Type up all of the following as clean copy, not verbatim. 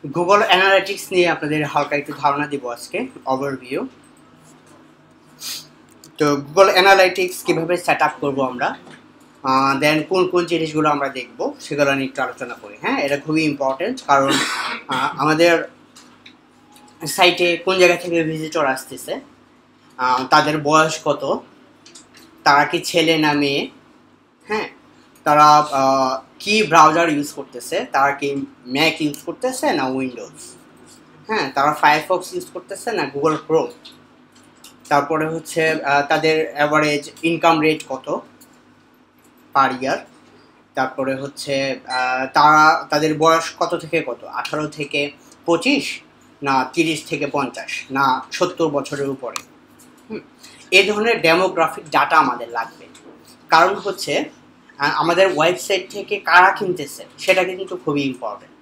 Google analytics নিয়ে আপনাদের হালকা একটু ধারণা দিব আজকে, ওভারভিউ। তো গুগল অ্যানালিটিক্স কীভাবে সেট আপ করবো আমরা, দেন কোন কোন জিনিসগুলো আমরা দেখবো সেগুলো নিয়ে একটু আলোচনা করি। হ্যাঁ, এটা খুবই ইম্পর্টেন্ট, কারণ আমাদের সাইটে কোন জায়গা থেকে ভিজিটর আসতেছে, তাদের বয়স কত, তারা কি ছেলে না মেয়ে, হ্যাঁ, তারা কি ব্রাউজার ইউজ করতেছে, তারা কি ম্যাক ইউজ করতেছে না উইন্ডোজ, হ্যাঁ, তারা ফায়ারফক্স ইউজ করতেছে না গুগল ক্রোম, তারপরে হচ্ছে তাদের অ্যাভারেজ ইনকাম রেট কত পার ইয়ার, তারপরে হচ্ছে তাদের বয়স কত থেকে কত, 18 থেকে 25 না 30 থেকে 50 না 70 বছরের উপরে। এই ধরনের ডেমোগ্রাফিক ডাটা আমাদের লাগবে, কারণ হচ্ছে আমাদের ওয়েবসাইট থেকে কারা কিনতেছে সেটা কিন্তু খুবই ইম্পর্টেন্ট।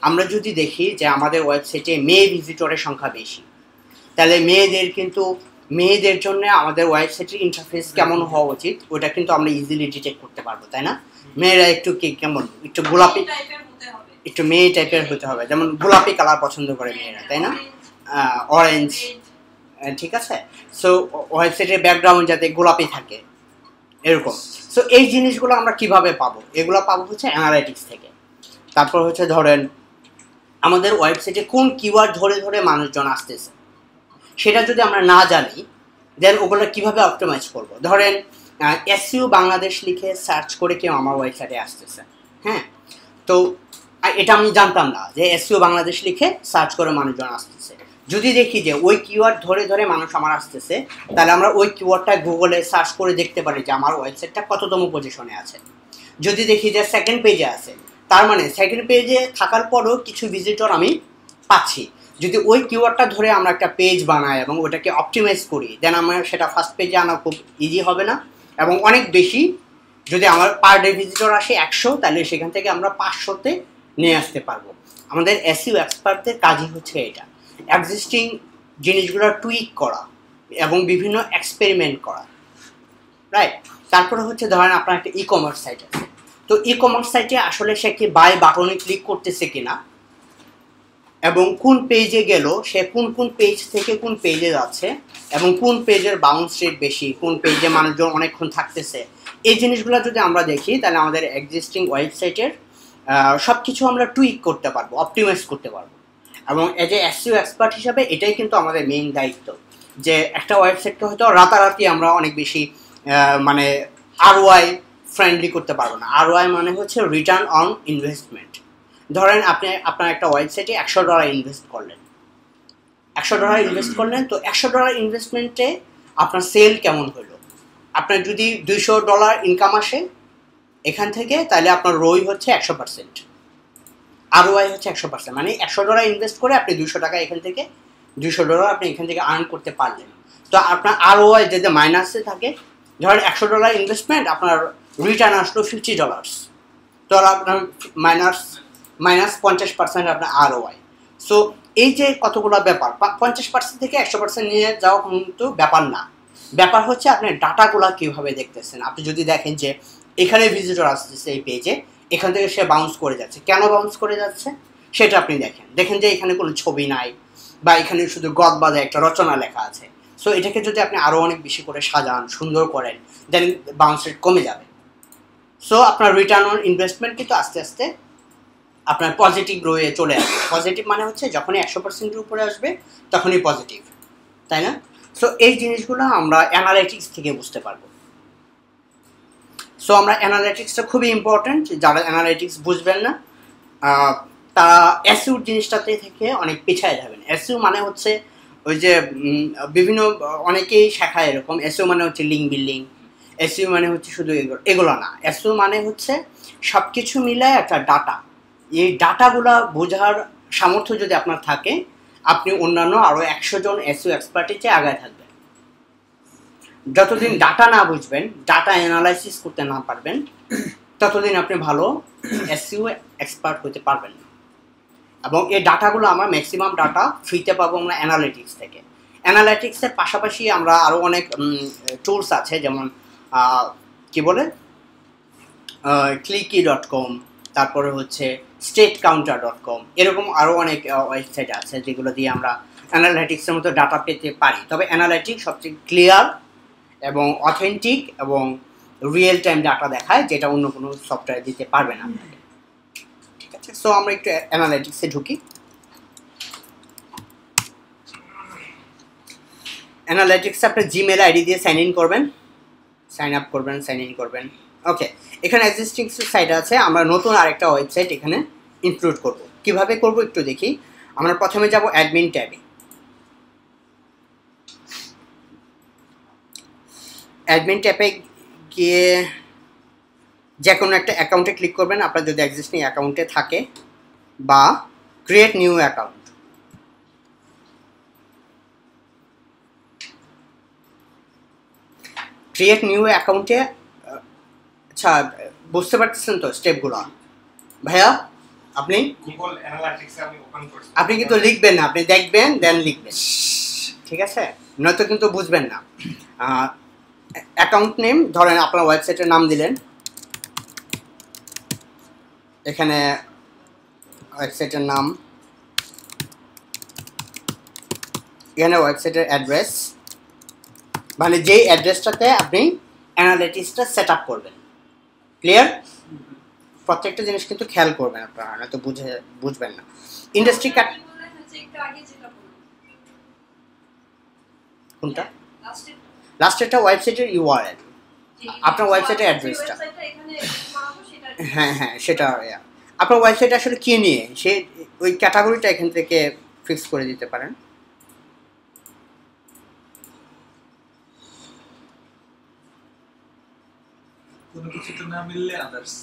আমরা যদি দেখি যে আমাদের ওয়েবসাইটে মেয়ে ভিজিটরের সংখ্যা বেশি, তাহলে মেয়েদের জন্য আমাদের ওয়েবসাইটের ইন্টারফেস কেমন হওয়া উচিত ওটা কিন্তু আমরা ইজিলি ডিটেক্ট করতে পারবো, তাই না? মেয়েরা একটু কেমন, একটু গোলাপি, একটু মেয়ে টাইপের হতে হবে, যেমন গোলাপি কালার পছন্দ করে মেয়েরা, তাই না? অরেঞ্জ, ঠিক আছে। সো ওয়েবসাইটের ব্যাকগ্রাউন্ড যাতে গোলাপি থাকে এরকম। সো এই জিনিসগুলো আমরা কিভাবে পাবো? এগুলো পাবো হচ্ছে অ্যানালাইটিক্স থেকে। তারপর হচ্ছে ধরেন আমাদের ওয়েবসাইটে কোন কিওয়ার্ড ধরে ধরে মানুষজন আসতেছে সেটা যদি আমরা না জানি, দেন ওগুলো কিভাবে অপটিমাইজ করবো। ধরেন এসইও বাংলাদেশ লিখে সার্চ করে কেউ আমার ওয়েবসাইটে আসতেছে, হ্যাঁ, তো এটা আমি জানতাম না যে এসইও বাংলাদেশ লিখে সার্চ করে মানুষজন আসতেছে। যদি দেখি যে ওই কিওয়ার্ড ধরে ধরে মানুষ আমার আসতেছে, তাহলে আমরা ওই কিওয়ার্ডটা গুগলে সার্চ করে দেখতে পারি যে আমার ওয়েবসাইটটা কততম পজিশনে আছে। যদি দেখি যে সেকেন্ড পেজে আছে, তার মানে সেকেন্ড পেজে থাকার পরও কিছু ভিজিটর আমি পাচ্ছি। যদি ওই কিওয়ার্ডটা ধরে আমরা একটা পেজ বানাই এবং ওটাকে অপটিমাইজ করি, দেন আমার সেটা ফার্স্ট পেজে আনা খুব ইজি হবে না, এবং অনেক বেশি। যদি আমার পার ডে ভিজিটর আসে 100, তাহলে সেখান থেকে আমরা 500-তে নিয়ে আসতে পারবো। আমাদের এসইও এক্সপার্টদের কাজই হচ্ছে এটা, এক্সিস্টিং জিনিসগুলো টুইক করা এবং বিভিন্ন এক্সপেরিমেন্ট করা, রাইট। তারপরে হচ্ছে ধরেন আপনার একটা ই কমার্স সাইট আছে, তো ই কমার্স সাইটে আসলে সে কি বাই বাটনে ক্লিক করতেছে কিনা, এবং কোন পেজে গেল, সে কোন কোন পেজ থেকে কোন পেজে যাচ্ছে, এবং কোন পেজের বাউন্স রেট বেশি, কোন পেজে মানুষজন অনেকক্ষণ থাকতেছে, এই জিনিসগুলো যদি আমরা দেখি, তাহলে আমাদের এক্সিস্টিং ওয়েবসাইটের সব কিছু আমরা টুইক করতে পারবো, অপটিমাইজ করতে পারবো। এবং এজ এ এসইও এক্সপার্ট হিসাবে এটাই কিন্তু আমাদের মেইন দায়িত্ব, যে একটা ওয়েবসাইটকে হয়তো রাতারাতি আমরা অনেক বেশি মানে আরওআই ফ্রেন্ডলি করতে পারবো না। আরওআই মানে হচ্ছে রিটার্ন অন ইনভেস্টমেন্ট। ধরেন আপনি আপনার একটা ওয়েবসাইটে $100 ইনভেস্ট করলেন, $100 ইনভেস্ট করলেন, তো $100 ইনভেস্টমেন্টে আপনার সেল কেমন হলো? আপনার যদি $200 ইনকাম আসে এখান থেকে, তাহলে আপনার রোই হচ্ছে 100%, আরওআই হচ্ছে 100%, মানে $100 ইনভেস্ট করে আপনি $200 এখান থেকে $200 আপনি এখান থেকে আর্ন করতে পারলেন। তো আপনার আরওআই যদি মাইনাসে থাকে, ধরেন $100 ইনভেস্টমেন্ট, আপনার রিটার্ন আসলো $50, তো আপনার মাইনাস 50% আপনার আরওআই। সো এই যে কতগুলো ব্যাপার, 50% থেকে 100% নিয়ে যাওয়া কিন্তু ব্যাপার না, ব্যাপার হচ্ছে আপনি ডাটাগুলো কীভাবে দেখতেছেন। আপনি যদি দেখেন যে এখানে ভিজিটর আসতেছে এই পেজে, এখান থেকে সে বাউন্স করে যাচ্ছে, কেন বাউন্স করে যাচ্ছে সেটা আপনি দেখেন যে এখানে কোনো ছবি নাই, বা এখানে শুধু গদবাদে একটা রচনা লেখা আছে। সো এটাকে যদি আপনি আরও অনেক বেশি করে সাজান, সুন্দর করেন, দেন বাউন্স রেট কমে যাবে। সো আপনার রিটার্ন অন ইনভেস্টমেন্ট কিন্তু আস্তে আস্তে আপনার পজিটিভ রয়ে চলে আসবে। পজিটিভ মানে হচ্ছে যখনই 100%-এর উপরে আসবে তখনই পজিটিভ, তাই না? সো এই জিনিসগুলো আমরা অ্যানালাইটিক্স থেকে বুঝতে পারবো। সো আমরা অ্যানালাইটিক্সটা খুবই ইম্পর্ট্যান্ট, যারা অ্যানালাইটিক্স বুঝবেন না তারা এসইও জিনিসটাতে থেকে অনেক পিছায় যাবেন। এসইও মানে হচ্ছে ওই যে বিভিন্ন অনেকেই শেখায় এরকম, এসইও মানে হচ্ছে লিঙ্ক বিল্ডিং, এসইও মানে হচ্ছে শুধু এগুলো না। এসইও মানে হচ্ছে সব কিছু মিলায় একটা ডাটা। এই ডাটাগুলো বোঝার সামর্থ্য যদি আপনার থাকে, আপনি অন্যান্য আরও 100 জন এসইও এক্সপার্টের চেয়ে আগায় থাকবেন। যতদিন ডাটা না বুঝবেন, ডাটা অ্যানালাইসিস করতে না পারবেন, ততদিন আপনি ভালো এসইও এক্সপার্ট হতে পারবেন না। এবং এই ডাটাগুলো আমরা ম্যাক্সিমাম ডাটা ফ্রিতে পাবো আমরা অ্যানালিটিক্স থেকে। অ্যানালিটিক্সের পাশাপাশি আমরা আরও অনেক টুলস আছে, যেমন কি বলে clicky.com, তারপরে হচ্ছে statecounter.com, এরকম আরও অনেক ওয়েবসাইট আছে যেগুলো দিয়ে আমরা অ্যানালাইটিক্সের মতো ডাটা পেতে পারি। তবে অ্যানালাইটিক্স সবচেয়ে ক্লিয়ার এবং অথেন্টিক এবং রিয়েল টাইম ডাটা দেখায়, যেটা অন্য কোনো সফটওয়্যার দিতে পারবে না আপনাকে। ঠিক আছে, সো আমরা একটু অ্যানালাইটিক্সে ঢুকি। অ্যানালাইটিক্সে আপনি জিমেল আইডি দিয়ে সাইন ইন করবেন, সাইন আপ করবেন, সাইন ইন করবেন। ওকে, এখানে এক্সিস্টিং সাইট আছে, আমরা নতুন আরেকটা ওয়েবসাইট এখানে ইনক্লুড করব। কিভাবে করব একটু দেখি। আমরা প্রথমে যাব অ্যাডমিন ট্যাবে। অ্যাডমিন ট্যাবে গিয়ে যে কোনো একটা অ্যাকাউন্টে ক্লিক করবেন, আপনার যদি এক্সিস্টিং অ্যাকাউন্টে থাকে, বা create new account. Create new অ্যাকাউন্টে, আচ্ছা বুঝতে পারতেছেন তো স্টেপগুলো ভাইয়া? আপনি আপনি কিন্তু লিখবেন না, আপনি দেখবেন দেন লিখবেন, ঠিক আছে? নয়তো কিন্তু বুঝবেন না। অ্যাকাউন্ট নেম ধরেন আপনার ওয়েবসাইটের নাম দিলেন, এখানে ওয়েবসাইটের নাম, এখানে ওয়েবসাইটের অ্যাড্রেস, মানে যেই অ্যাড্রেসটাতে আপনি অ্যানালিটিক্সটা সেট আপ করবেন। ক্লিয়ার? প্রত্যেকটা জিনিস কিন্তু খেয়াল করবেন আপনারা, নয়তো বুঝবেন না। ইন্ডাস্ট্রি কাট কোনটা? লাস্টেরটা ওয়েবসাইটের ইউআরএল, আপনার ওয়েবসাইটের অ্যাড্রেসটা। হ্যাঁ হ্যাঁ, সেটা আপনার ওয়েবসাইট আসলে কি নিয়ে, সে ওই ক্যাটাগরিটা এখান থেকে ফিক্স করে দিতে পারেন। কোনো কিছু তো না মিললে আদার্স।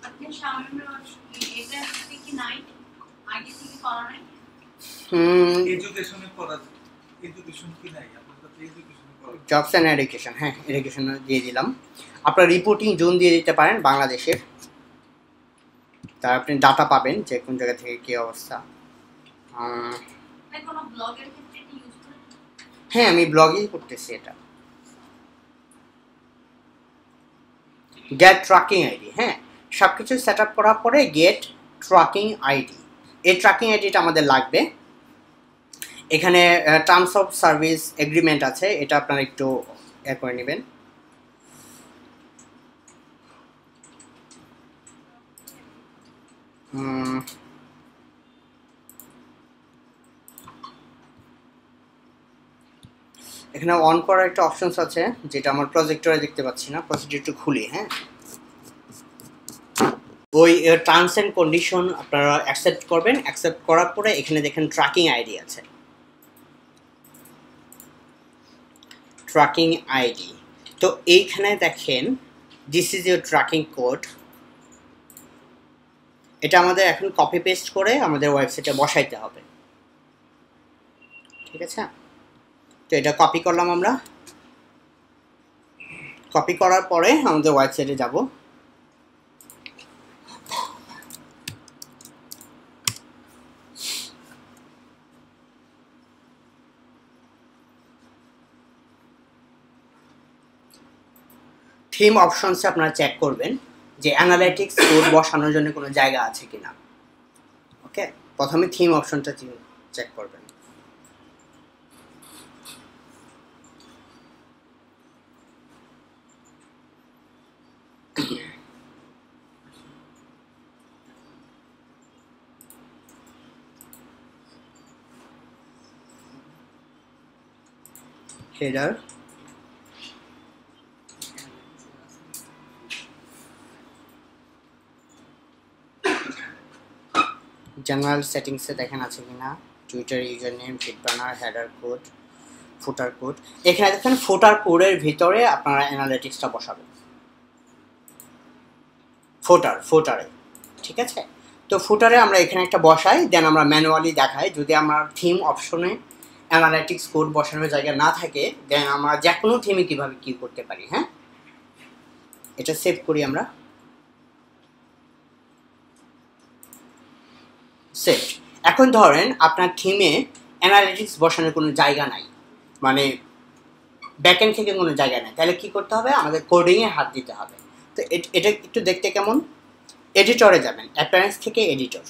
আপনি সামনে এটা কি নাই আগে থেকে করা নাই? এডুকেশনে পড়া, এডুকেশন কি নাই আপনার কাছে? এডুকেশন পড়া, জবস এন্ড এডুকেশন, হ্যাঁ এডুকেশন দিয়ে দিলাম। আপনার রিপোর্টিং জোন দিয়ে দিতে পারেন বাংলাদেশের, তার আপনি ডাটা পাবেন যে কোন জায়গা থেকে কি অবস্থা। কোনো ব্লগের ক্ষেত্রে কি ইউজ করেন? হ্যাঁ, আমি ব্লগই করতেছি এটা। গেট ট্র্যাকিং আইডি, হ্যাঁ সব কিছু সেট আপ করার পরে গেট ট্র্যাকিং আইডি, এই ট্র্যাকিং আইডিটা আমাদের লাগবে। এখানে টার্মস অফ সার্ভিস এগ্রিমেন্ট আছে, এটা আপনারা একটু করে নেবেন। এখানে অন করার একটা অপশনস আছে, যেটা আমার প্রজেক্টরে দেখতে পাচ্ছি না, প্রজেক্টর একটু খুলি। হ্যাঁ, ওই টার্মস অ্যান্ড কন্ডিশন আপনারা অ্যাকসেপ্ট করবেন। অ্যাকসেপ্ট করার পরে এখানে দেখেন ট্র্যাকিং আইডি আছে, ট্র্যাকিং আইডি। তো এইখানে দেখেন this is your tracking code. এটা আমাদের এখন কপি পেস্ট করে আমাদের ওয়েবসাইটে বসাইতে হবে, ঠিক আছে? তো এটা কপি করলাম আমরা। কপি করার পরে আমাদের ওয়েবসাইটে যাব। থিম অপশনসে আপনারা চেক করবেন যে অ্যানালাইটিক্স কোড বসানোর জন্য কোনো জায়গা আছে কিনা। ওকে, প্রথমে থিম অপশনটা চেক করবেন। হেডার, জেনারেল সেটিংসে দেখেন আছে কিনা, Twitter user name, feed banner, header code, footer code. এখানে দেখেন ফুটার কোডের ভিতরে আপনারা অ্যানালিটিক্সটা বসাবেন, ফুটারে, ঠিক আছে? তো ফুটারে আমরা এখানে একটা বসাই, দেন আমরা ম্যানুয়ালি দেখাই। যদি আমার থিম অপশনে অ্যানালিটিক্স কোড বসানোর জায়গা না থাকে, দেন আমরা যে কোনো থিমে কীভাবে কী করতে পারি। হ্যাঁ, এটা সেভ করি আমরা। সেভ। এখন ধরেন আপনার থিমে অ্যানালিটিক্স বসানোর কোনো জায়গা নাই, মানে ব্যাকএন্ড থেকে কোনো জায়গা নেই, তাহলে কি করতে হবে, আমাদের কোডিংয়ে হাত দিতে হবে। তো এটা একটু দেখতে কেমন, এডিটরে যাবেন, অ্যাপিয়ারেন্স থেকে এডিটর,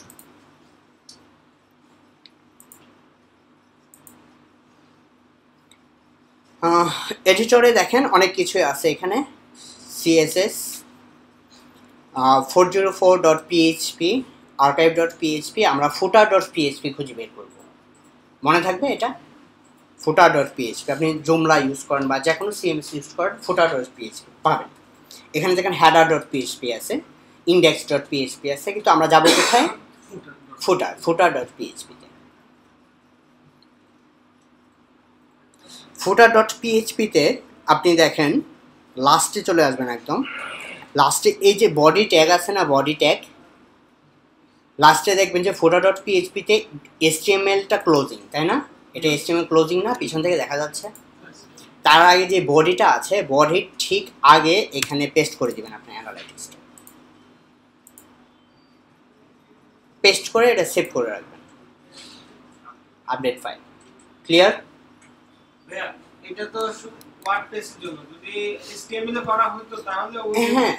এডিটরে দেখেন অনেক কিছুই আছে এখানে, CSS 404.php, archive.php, আমরা footer.php খুঁজে বের করব, মনে থাকবে এটা footer.php, আপনি জুমলা ইউজ করেন বা যে কোনো CMS ইউজ করেন footer.php পাবেন। এখানে দেখেন header.php আছে, index.php আছে, কিন্তু আমরা যাবো কোথায়, footer.php তে। footer.php তে আপনি দেখেন লাস্টে চলে আসবেন, একদম লাস্টে এই যে বডি ট্যাগ আছে না, বডি ট্যাগ, লাস্টে দেখবেন যে footer.php তে HTML-টা ক্লোজিং, তাই না, এটা HTML ক্লোজিং না, পিছন থেকে দেখা যাচ্ছে। তার আগে যে বডিটা আছে, বডির ঠিক আগে এখানে পেস্ট করে দিবেন আপনি অ্যানালাইটিক্সটা, পেস্ট করে এটা সেভ করে রাখবেন, আপডেট ফাইল। ক্লিয়ার? ভাইয়া এটা তো ওয়ার্ডপ্রেসের জন্য, যদি HTML এ করা হতো তাহলে ওই হ্যাঁ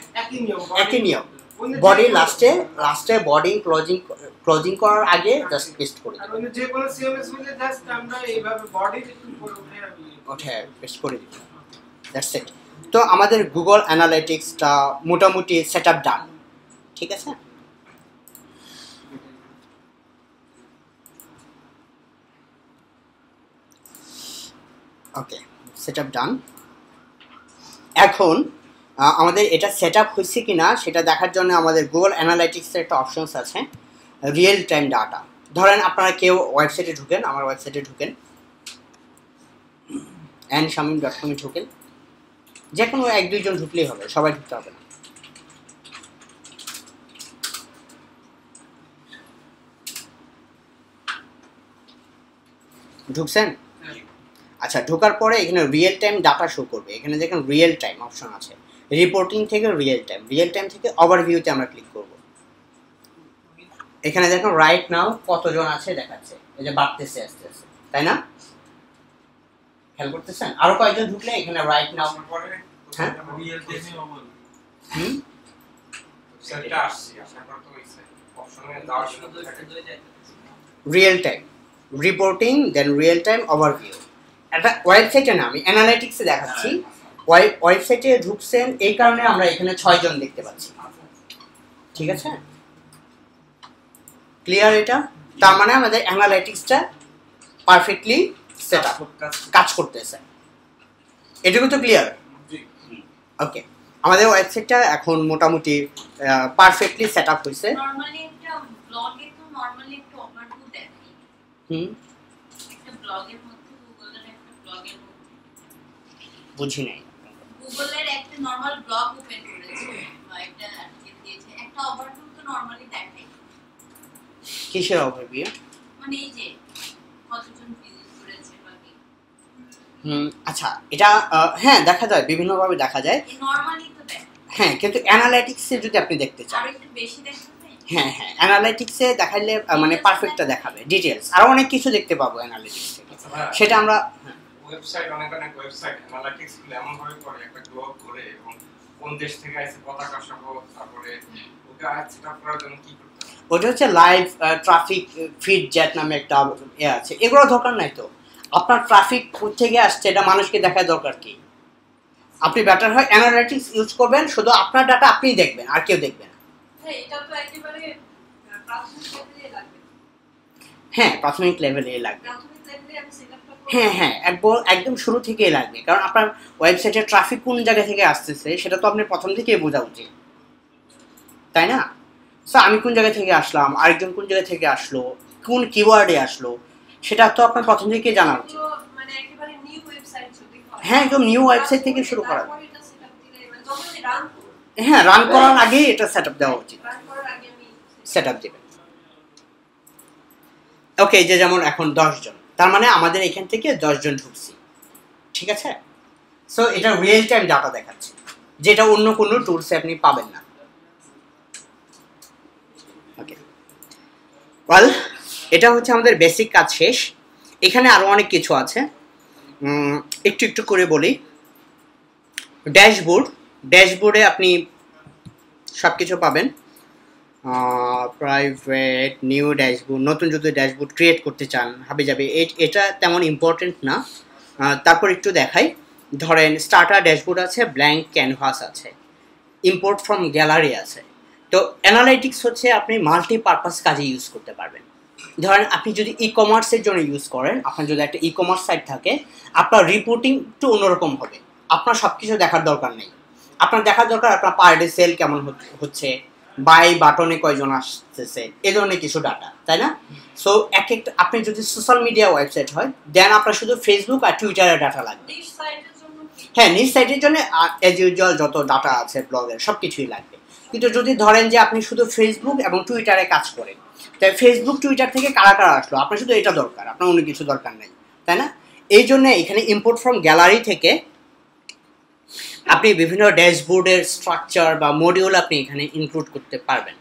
একই নিয়ম বডি লাস্টে বডি ক্লোজিং করার আগে জাস্ট পেস্ট করে আর দিবেন, যে কোনো CMS হলে জাস্ট আমরা এইভাবে বডি একটু উপরে ওঠে পেস্ট করে দিবেন, দ্যাটস ইট। তো আমাদের গুগল অ্যানালাইটিক্সটা মোটামুটি সেটআপ ডান, ঠিক আছে। ওকে, সেটআপ ডান। এখন আমাদের এটা সেটআপ হয়েছে কিনা সেটা দেখার জন্য আমাদের গুগল অ্যানালাইটিক্সের একটা অপশনস আছে, রিয়েল টাইম ডাটা। ধরেন আপনারা কেউ ওয়েবসাইটে ঢুকেন, আমার ওয়েবসাইটে ঢুকেন, anshamim.com এ ঢুকেন, যে কোনো 1-2 জন ঢুকলেই হবে, সবাই ঢুকতে হবে না। ঢুকছেন? আচ্ছা, ঢোকার পরে এখানে রিয়েল টাইম ডাটা শো করবে, এখানে দেখেন রিয়েল টাইম অপশন আছে, রিপোর্টিং থেকে রিয়েল টাইম থেকে ওভারভিউতে আমরা ক্লিক করব। এখানে দেখুন রাইট নাও কতজন আছে দেখাচ্ছে, এই যে বাড়তেছে আস্তে আস্তে, তাই না, খেয়াল করতেছেন? আরো কয়েকজন ঢুকলে এখানে রাইট নাও, হ্যাঁ রিয়েল টাইমে অবল হুম সেটা আসছে, আশা করা তো হইছে অপশনে যাওয়ার জন্য রিয়েল টাইম রিপোর্টিং, দেন রিয়েল টাইম ওভারভিউ। একটা ওয়েবসাইটে না, আমি অ্যানালাইটিক্সে দেখাচ্ছি, ওয়েবসাইটে ঢুকছেন এই কারণে আমরা এখানে 6 জন দেখতে পাচ্ছি, ঠিক আছে, ক্লিয়ার? এটা তার মানে আমাদের অ্যানালাইটিক্সটা পারফেক্টলি সেটআপ কাজ করতেছে, এটুকু তো ক্লিয়ার? ওকে, আমাদের ওয়েবসাইটটা এখন মোটামুটি পারফেক্টলি সেটআপ হয়েছে। নরমালি একটা ব্লগে তো নরমালি একটা ওভারভিউ দেখাই, হুম, একটা ব্লগের মধ্যে, গুগলের একটা ব্লগের মধ্যে, বুঝি নাই। গুগলের একটা নরমাল ব্লগ ওপেন করেছে বা একটা আর্টিকেল দিয়েছে, একটা ওভারভিউ তো নরমালি দেখাই, কিসের ওভারভিউ? মানে এই যে কতজন ভিজিট করেছে বা কি, আচ্ছা, এটা হ্যাঁ দেখা যায়, বিভিন্নভাবে দেখা যায়, নরমালি তো দেখাই, হ্যাঁ, কিন্তু অ্যানালাইটিক্সে যদি আপনি দেখতে চান, আর একটু বেশি দেখাবে, হ্যাঁ অ্যানালাইটিক্সে দেখাইলে মানে পারফেক্টটা দেখাবে, ডিটেলস আরো অনেক কিছু দেখতে পাবো অ্যানালাইটিক্স থেকে, সেটা আমরা ওয়েবসাইট অনেক ওয়েবসাইট অ্যানালিটিক্স এমন ভাবে করে একটা গ্লোব করে এবং কোন দেশ থেকে আসছে পতাকা সহ, তারপরে ওকে সেটআপ করার জন্য কি করতে হবে? ওটা হচ্ছে লাইভ ট্রাফিক ফিড জ্যাট নামে একটা আছে, এগুলো দরকার নাই তো, আপনার ট্রাফিক থেকে আসছে এটা মানুষকে দেখার দরকার কি, আপনি বেটার হয় অ্যানালাইটিক্স ইউজ করবেন, শুধু আপনার ডাটা আপনিই দেখবেন আর কেউ দেখবে না। এটা তো একেবারে প্রাথমিক লেভেলে লাগবে, হ্যাঁ, প্রাথমিক লেভেলে লাগবে, প্রাথমিক লেভেলে আমি সেটআপটা করব, হ্যাঁ একদম শুরু থেকেই লাগবে, কারণ আপনার ওয়েবসাইটে ট্রাফিক কোন জায়গা থেকে আসতেছে সেটা তো আপনি প্রথম থেকেই বোঝা উচিত, তাই না? সো আমি কোন জায়গা থেকে আসলাম, আরেকজন কোন জায়গা থেকে আসলো, কোন কিওয়ার্ডে আসলো, সেটা তো আপনার প্রথম থেকেই জানা উচিত। মানে একেবারে নিউ ওয়েবসাইট যদি হয়, হ্যাঁ, একদম নিউ ওয়েবসাইট থেকে শুরু করা, তারপর এটা সেটআপ দিলে, মানে যখন রান করব, হ্যাঁ রান করার আগেই এটা সেটআপ দেওয়া উচিত, রান করার আগে আমি সেটআপ দিবেন। ওকে, যে যেমন এখন 10 জন, তার মানে আমাদের এখান থেকে 10 জন ঢুকছি, ঠিক আছে। সো এটা রিয়েল টাইম ডাটা দেখাচ্ছে, যেটা অন্য কোনো টুলসে আপনি পাবেন না। ওকে, ওয়েল, এটা হচ্ছে আমাদের বেসিক কাজ শেষ। এখানে আরো অনেক কিছু আছে, একটু একটু করে বলি। ড্যাশবোর্ডে আপনি সব কিছু পাবেন। প্রাইভেট নিউ ড্যাশবোর্ড, নতুন যদি ড্যাশবোর্ড ক্রিয়েট করতে চান হাবিজাবি, এটা তেমন ইম্পর্টেন্ট না। তারপর একটু দেখাই, ধরেন স্টার্টার ড্যাশবোর্ড আছে, ব্ল্যাঙ্ক ক্যানভাস আছে, ইম্পোর্ট ফ্রম গ্যালারি আছে। তো অ্যানালাইটিক্স হচ্ছে আপনি মাল্টিপারপাস কাজে ইউজ করতে পারবেন। ধরেন আপনি যদি ই কমার্সের জন্য ইউজ করেন, আপনার যদি একটা ই কমার্স সাইট থাকে, আপনার রিপোর্টিং একটু অন্যরকম হবে। আপনার সব কিছু দেখার দরকার নেই, আপনার দেখার দরকার আপনার পার ডে সেল কেমন হচ্ছে, বাই বাটনে কয়জন আসতেছে, এই ধরনের কিছু ডাটা, তাই না? সো এক একটা, আপনি যদি সোশ্যাল মিডিয়া ওয়েবসাইট হয়, দেন আপনার শুধু ফেসবুক আর টুইটারের ডাটা লাগবে। হ্যাঁ, নিজ সাইটের জন্য অ্যাজ ইউজুয়াল যত ডাটা আছে ব্লগের সব কিছুই লাগবে। কিন্তু যদি ধরেন যে আপনি শুধু ফেসবুক এবং টুইটারে কাজ করেন, তাই ফেসবুক টুইটার থেকে কারা কারা আসলো, আপনার শুধু এটা দরকার, আপনার অন্য কিছু দরকার নেই, তাই না? এই জন্য এখানে ইম্পোর্ট ফ্রম গ্যালারি থেকে আপনি বিভিন্ন ড্যাশবোর্ডের স্ট্রাকচার বা মডিউল আপনি এখানে ইনক্লুড করতে পারবেন।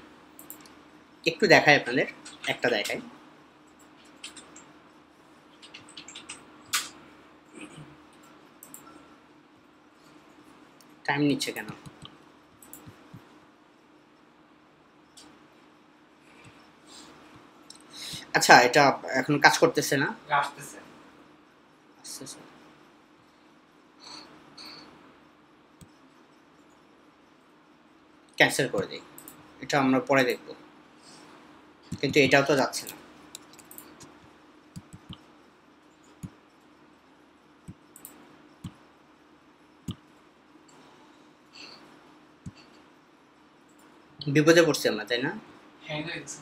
একটু দেখাই আপনাদের, একটা দেখাই। টাইম নিচ্ছে কেন? আচ্ছা, এটা এখন কাজ করতেছে না, আসতেছে। ক্যান্সেল করে দিই, এটা আমরা পরে দেখব। কিন্তু এটাও তো যাচ্ছে না। বিপদে পড়ছি আমরা, তাই না? হ্যাং হয়ে গেছে।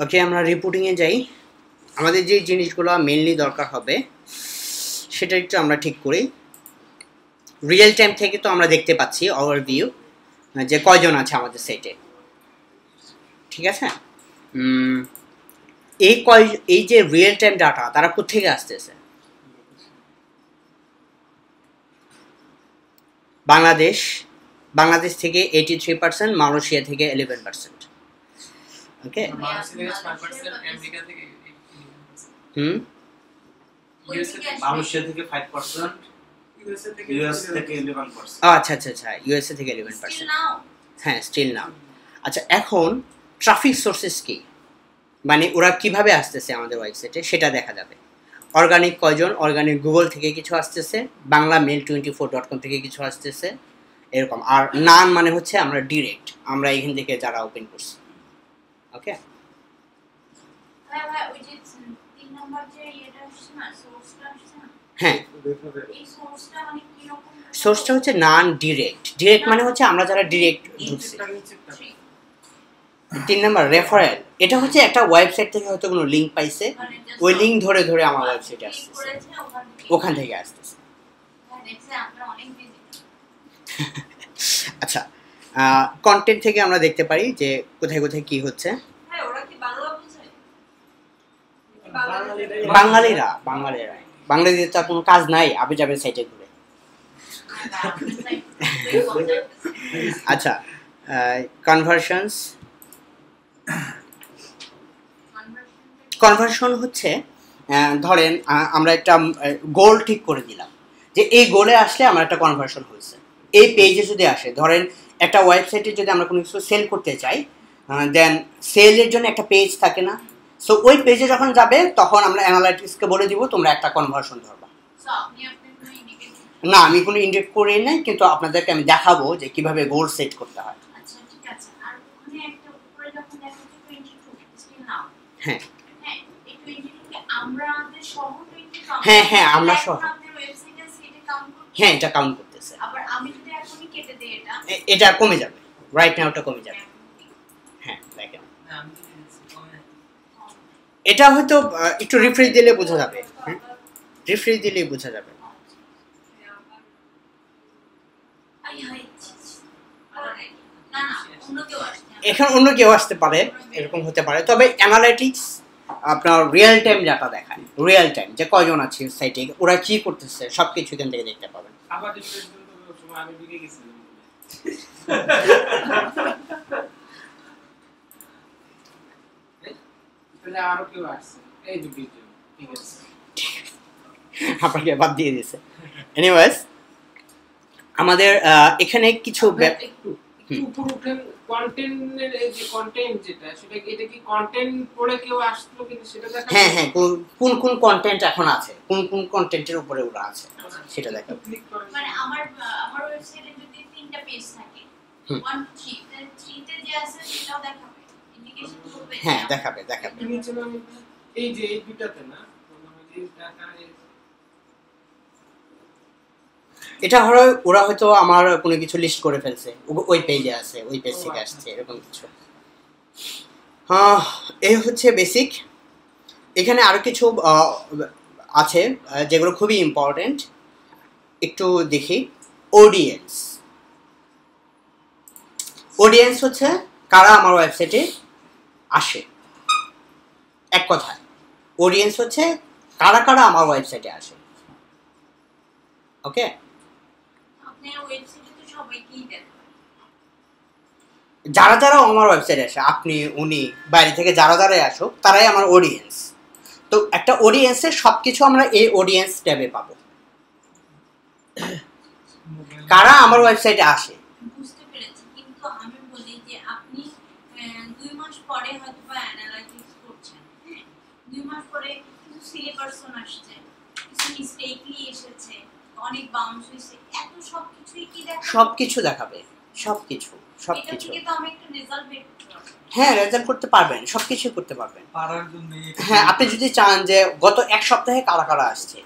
ওকে, আমরা রিপোর্টিংয়ে যাই। আমাদের যে জিনিসগুলো মেইনলি দরকার হবে সেটা একটু আমরা ঠিক করি। রিয়েল টাইম থেকে তো আমরা দেখতে পাচ্ছি ওভারভিউ যে কয়জন আছে আমাদের সাইটে, ঠিক আছে? এই যে রিয়েল টাইম ডাটা, তারা কোথেকে আসতেছে? বাংলাদেশ থেকে 83%, মালয়েশিয়া থেকে 11%। ওকে, আমেরিকা থেকে মালয়েশিয়া থেকে 5%, ইউএস থেকে 11%। আচ্ছা আচ্ছা আচ্ছা, ইউএসএ থেকে 11%। হ্যাঁ, স্টিল নাও। আচ্ছা, এখন ট্রাফিক সোর্সেস কি, মানে ওরা কিভাবে আসতেছে আমাদের ওয়েবসাইটে সেটা দেখা যাবে। অর্গানিক কয়জন, অর্গানিক গুগল থেকে কিছু আসতেছে, বাংলা mail24.com থেকে কিছু আসতেছে, এরকম। আর নান মানে হচ্ছে আমরা ডিরেক্ট, আমরা এখান থেকে যারা ওপেন করছি। ওকে, হ্যাঁ, সোর্সটা হচ্ছে নান ডিরেক্ট। ডিরেক্ট মানে হচ্ছে আমরা যারা ডিরেক্ট ঢুকছি। 3 নাম্বার রেফারেল, এটা হচ্ছে একটা ওয়েবসাইট থেকে হয়তো কোনো লিঙ্ক পাইছে, ওই লিঙ্ক ধরে ধরে আমার ওয়েবসাইটে আসতেছে, ওখান থেকে আসতেছে। আচ্ছা, কন্টেন্ট থেকে আমরা দেখতে পারি যে কোথায় কোথায় কি হচ্ছে। বাঙালিদের তো কোনো কাজ নাই, আবে যাবে সাইটে ঘুরে। আচ্ছা, কনভার্সন হচ্ছে ধরেন আমরা একটা গোল ঠিক করে দিলাম যে এই গোলে আসলে আমার একটা কনভার্সন হয়েছে। এই পেজে যদি আসে, ধরেন একটা ওয়েবসাইটে যদি আমরা কোনো কিছু সেল করতে চাই, দেন সেলের জন্য একটা পেজ থাকে না, সো ওই পেজে যখন যাবে তখন আমরা অ্যানালাইটিক্সকে বলে দিব তোমরা একটা কনভার্সন ধরবা। না, আমি কোনো ইন্ডিকেট করি নাই, কিন্তু আপনাদেরকে আমি দেখাবো যে কিভাবে গোল সেট করতে হয়। হ্যাঁ হ্যাঁ হ্যাঁ, আমরা সহ, হ্যাঁ এটা কাউন্ট করতেছে। এটা কমে যাবে, রাইট নাও ওটা কমে যাবে। হ্যাঁ দেখেন, এটা হয়তো একটু রিফ্রেশ দিলে বোঝা যাবে। রিফ্রেশ দিলেই বোঝা যাবে। এখন অন্য কেউ আসতে পারে, এরকম হতে পারে। তবে অ্যানালাইটিক্স আপনার রিয়েল টাইম ডাটা দেখায়, রিয়েল টাইম যে কয়জন আছে সাইটে, ওরা কি করতেছে সব কিছু এখান থেকে দেখতে পাবেন। আবার রিফ্রেশ দিলে সময় আমি ঢুকে গেছিলাম। তাহলে আরো কেউ আসছে এই যে 20 জন ঠিক আছে আপনাকে বাদ দিয়ে দিয়েছে। এনিওয়েজ আমাদের এখানে কিছু একটু উপর উঠেন কন্টেন্টের এই যে কন্টেন্ট যেটা সেটা এটা কি কন্টেন্ট পড়ে কেউ আসলো কিন্তু সেটা দেখা হ্যাঁ হ্যাঁ কোন কোন কন্টেন্ট এখন আছে, কোন কোন কন্টেন্টের উপরে ওরা আছে সেটা দেখো। ক্লিক করেন মানে আমার ওয়েবসাইটে যদি 3টা পেজ থাকে 1 2 3 3 তে যে আছে সেটাও দেখাবে, ইন্ডিকেশন করবে। হ্যাঁ দেখাবে দেখাবে। নিচে নামে এই যে এই দুটাতে না এই টাকা এটা ওরা হয়তো আমার কোনো কিছু লিস্ট করে ফেলছে, ওই পেজে আছে, ওই পেজ থেকে আসছে, এরকম কিছু। এই হচ্ছে বেসিক। এখানে আরো কিছু আছে যেগুলো খুবই ইম্পর্টেন্ট, একটু দেখি। অডিয়েন্স, অডিয়েন্স হচ্ছে কারা আমার ওয়েবসাইটে আসে। এক কথায় অডিয়েন্স হচ্ছে কারা কারা আমার ওয়েবসাইটে আসে। ওকে, আপনার ওয়েবসাইটে তো সবাইকেই দেখবে, যারা যারা আমার ওয়েবসাইটে আসে, আপনি উনি বাইরে থেকে যারা যারা আসুক তারাই আমার অডিয়েন্স। তো একটা অডিয়েন্সের সবকিছু আমরা এই অডিয়েন্স ট্যাবে পাবো, কারা আমার ওয়েবসাইটে আসে। বুঝতে পেরেছি, কিন্তু আমি বলি যে আপনি 2 মাস পরে হয়তো বা অ্যানালাইসিস করছেন, হ্যাঁ 2 মাস পরে কিছু সিলি পারসন আসছে, কিছু মিস্টেকলি এসেছে, অনেক বাউন্স হয়েছে, এত সবকিছুই কি দেখাবে? সবকিছু দেখাবে, সবকিছু এটা সবকিছু। থেকে তো আমি একটা রেজাল্ট বের করতে পারবো। হ্যাঁ রেজাল্ট করতে পারবেন, সবকিছু করতে পারবেন। পারার জন্য হ্যাঁ আপনি যদি চান যে গত এক সপ্তাহে কারা কারা আসছে,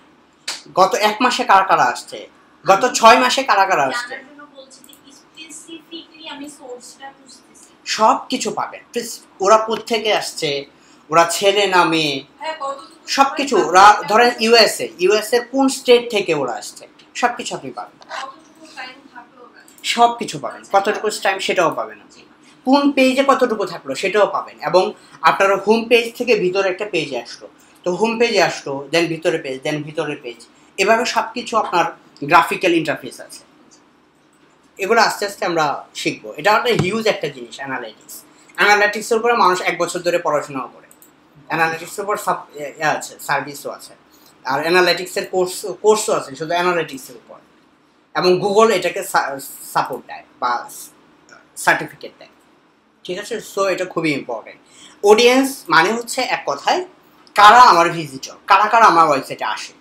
গত এক মাসে কারা কারা আসছে, গত 6 মাসে কারা কারা আসছে, জানার জন্য বলছি যে স্পেসিফিকলি আমি সোর্সটা খুঁজতেছি। সব কিছু পাবেন। ওরা কোত্থেকে আসছে, ওরা ছেলে না মেয়ে, হ্যাঁ কতটুকু সবকিছু। ওরা ধরেন ইউএসএ কোন স্টেট থেকে ওরা আসছে, সবকিছু আপনি পাবেন, কতটুকু টাইম থাকলো ওরা। সবকিছু পাবেন। কতটুকু টাইম সেটাও পাবেন, কোন পেজে কতটুকু থাকলো সেটাও পাবেন। এবং আপনার হোম পেজ থেকে ভিতরে একটা পেজে আসলো, তো হোম পেজে আসলো, দেন ভিতরে পেজ, দেন ভিতরে পেজ, এভাবে সবকিছু আপনার গ্রাফিক্যাল ইন্টারফেস আছে। এগুলো আস্তে আস্তে আমরা শিখবো। এটা একটা হিউজ একটা জিনিস অ্যানালাইটিক্স। অ্যানালাইটিক্সের উপরে মানুষ 1 বছর ধরে পড়াশোনাও করে। অ্যানালাইটিক্সের উপর আছে, সার্ভিসও আছে, আর অ্যানালাইটিক্সের কোর্সও আছে শুধু অ্যানালাইটিক্সের উপর। এবং গুগল এটাকে সাপোর্ট দেয় বা সার্টিফিকেট দেয়, ঠিক আছে। সো এটা খুবই ইম্পর্টেন্ট। অডিয়েন্স মানে হচ্ছে এক কথায় কারা আমার ভিজিটর, কারা কারা আমার ওয়েবসাইটে আসে,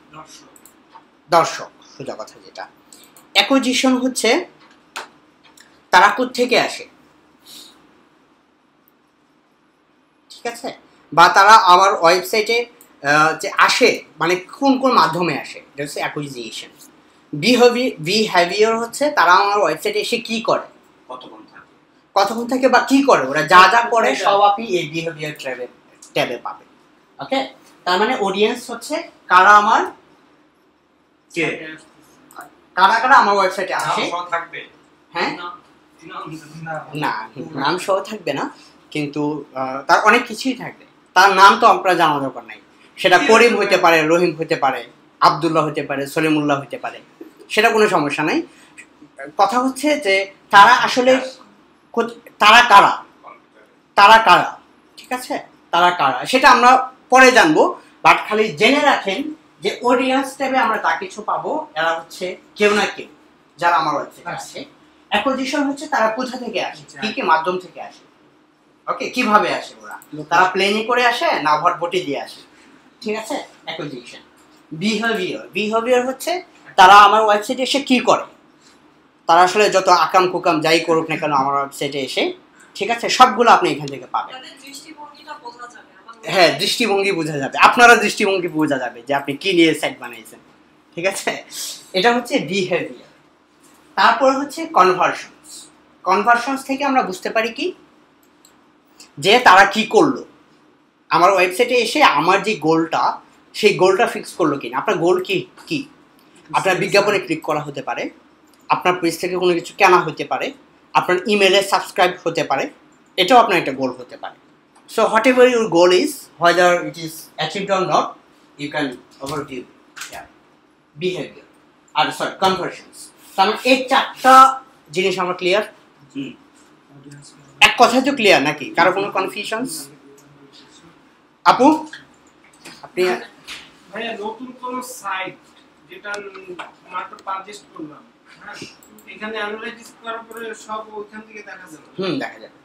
দর্শক সোজা কথা যেটা। অ্যাকুইজিশন হচ্ছে তারা কোত্থেকে আসে, ঠিক আছে, বা তারা আমার ওয়েবসাইটে যে আসে মানে কোন কোন মাধ্যমে আসে, এটা হচ্ছে অ্যাকুইজিশন। বিহেভিয়ার হচ্ছে তারা আমার ওয়েবসাইটে এসে কি করে, কতক্ষণ থাকে বা কি করে, ওরা যা যা করে সব আপনি এই বিহেভিয়ার ট্যাবে পাবে। ওকে, তার মানে অডিয়েন্স হচ্ছে কারা আমার কারা কারা আমার ওয়েবসাইটে আসে। থাকবে হ্যাঁ না না, নাম সহ থাকবে না, কিন্তু তার অনেক কিছুই থাকবে। তার নাম তো আপনার জানা দরকার নাই, সেটা করিম হতে পারে, রহিম হতে পারে, আব্দুল্লাহ হতে পারে, সলিমুল্লাহ হতে পারে, সেটা কোনো সমস্যা নাই। কথা হচ্ছে যে তারা আসলে তারা কারা, তারা কারা, ঠিক আছে, তারা কারা সেটা আমরা পরে জানবো। বাট খালি জেনে রাখেন যে অডিয়েন্স ট্যাবে আমরা তা কিছু পাবো, এরা হচ্ছে কেউ না কেউ যারা আমার ওয়েবসাইটে আসে। অ্যাকুইজিশন হচ্ছে তারা কোথা থেকে আসে, কি কি মাধ্যম থেকে আসে, ওকে, কিভাবে আসে ওরা, তারা প্লেনে করে আসে না ভটভটি দিয়ে আসে, ঠিক আছে। অ্যাকুইজিশন। বিহেভিয়ার হচ্ছে তারা আমার ওয়েবসাইটে এসে কি করে, তারা আসলে যত আকাম কুকাম যাই করুক না কেন আমার ওয়েবসাইটে এসে, ঠিক আছে, সবগুলো আপনি এখান থেকে পাবেন। তাদের দৃষ্টিভঙ্গিটা বোঝা যাবে। হ্যাঁ দৃষ্টিভঙ্গি বোঝা যাবে, আপনারা দৃষ্টিভঙ্গি বোঝা যাবে যে আপনি কি নিয়ে সাইট বানাইছেন, ঠিক আছে। এটা হচ্ছে বিহেভিয়ার। তারপর হচ্ছে কনভার্সনস থেকে আমরা বুঝতে পারি কি যে তারা কি করলো, আমার ওয়েবসাইটে এসে আমার যে গোলটা সেই গোলটা ফিক্স করলো কিনা। আপনার গোল কি আপনার বিজ্ঞাপনে ক্লিক করা হতে পারে, আপনার পেজ থেকে কোনো কিছু কেনা হতে পারে, আপনার ইমেলে সাবস্ক্রাইব হতে পারে, এটাও আপনার একটা গোল হতে পারে। So what ever your goal is, whether it is achieved or not, you can overview behavior আর conversions। তাহলে এই 4টা জিনিস আমরা ক্লিয়ার, এক কথায় তো ক্লিয়ার নাকি, কারো কোনো কনফিউশনস? আপু আপনি ভাইয়া নতুন কোন সাইট যেটা মাত্র পাবলিশ করলাম, হ্যাঁ, এখানে অ্যানালাইসিস করার পরে সব ওইখান থেকে দেখা যাবে। দেখা যাবে।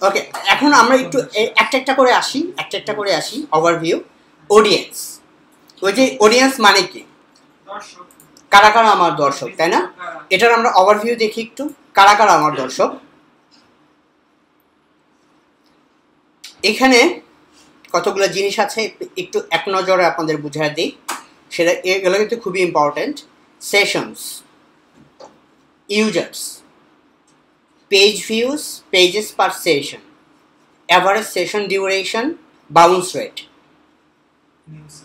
ওকে, এখন আমরা একটু একটা একটা করে আসি ওভারভিউ। অডিয়েন্স, ওই যে অডিয়েন্স মানে কি? দর্শক। কারা কারা আমার দর্শক, তাই না? এটার আমরা ওভারভিউ দেখি একটু, কারা কারা আমার দর্শক। এখানে কতগুলো জিনিস আছে, একটু এক নজরে আপনাদের বুঝিয়ে দিই, সেটা এগুলো কিন্তু খুবই important. Sessions, users, page views, pages per session, average session duration, bounce rate,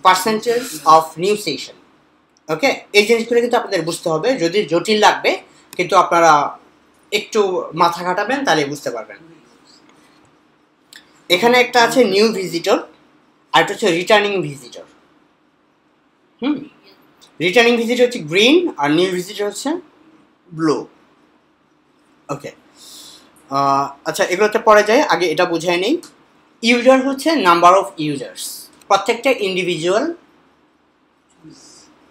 percentage of new session. Okay, এই জিনিসগুলো কিন্তু আপনাদের বুঝতে হবে। যদি জটিল লাগবে কিন্তু আপনারা একটু মাথা খাটাবেন তাহলে বুঝতে পারবেন। এখানে একটা আছে নিউ ভিজিটর, আর একটা হচ্ছে রিটার্নিং ভিজিটর। রিটার্নিং ভিজিটর হচ্ছে গ্রিন আর নিউ ভিজিটর হচ্ছে ব্লু। ওকে, আচ্ছা এগুলোতে পরে যায়, আগে এটা বুঝাই নেই। ইউজার হচ্ছে নাম্বার অফ ইউজার্স, প্রত্যেকটা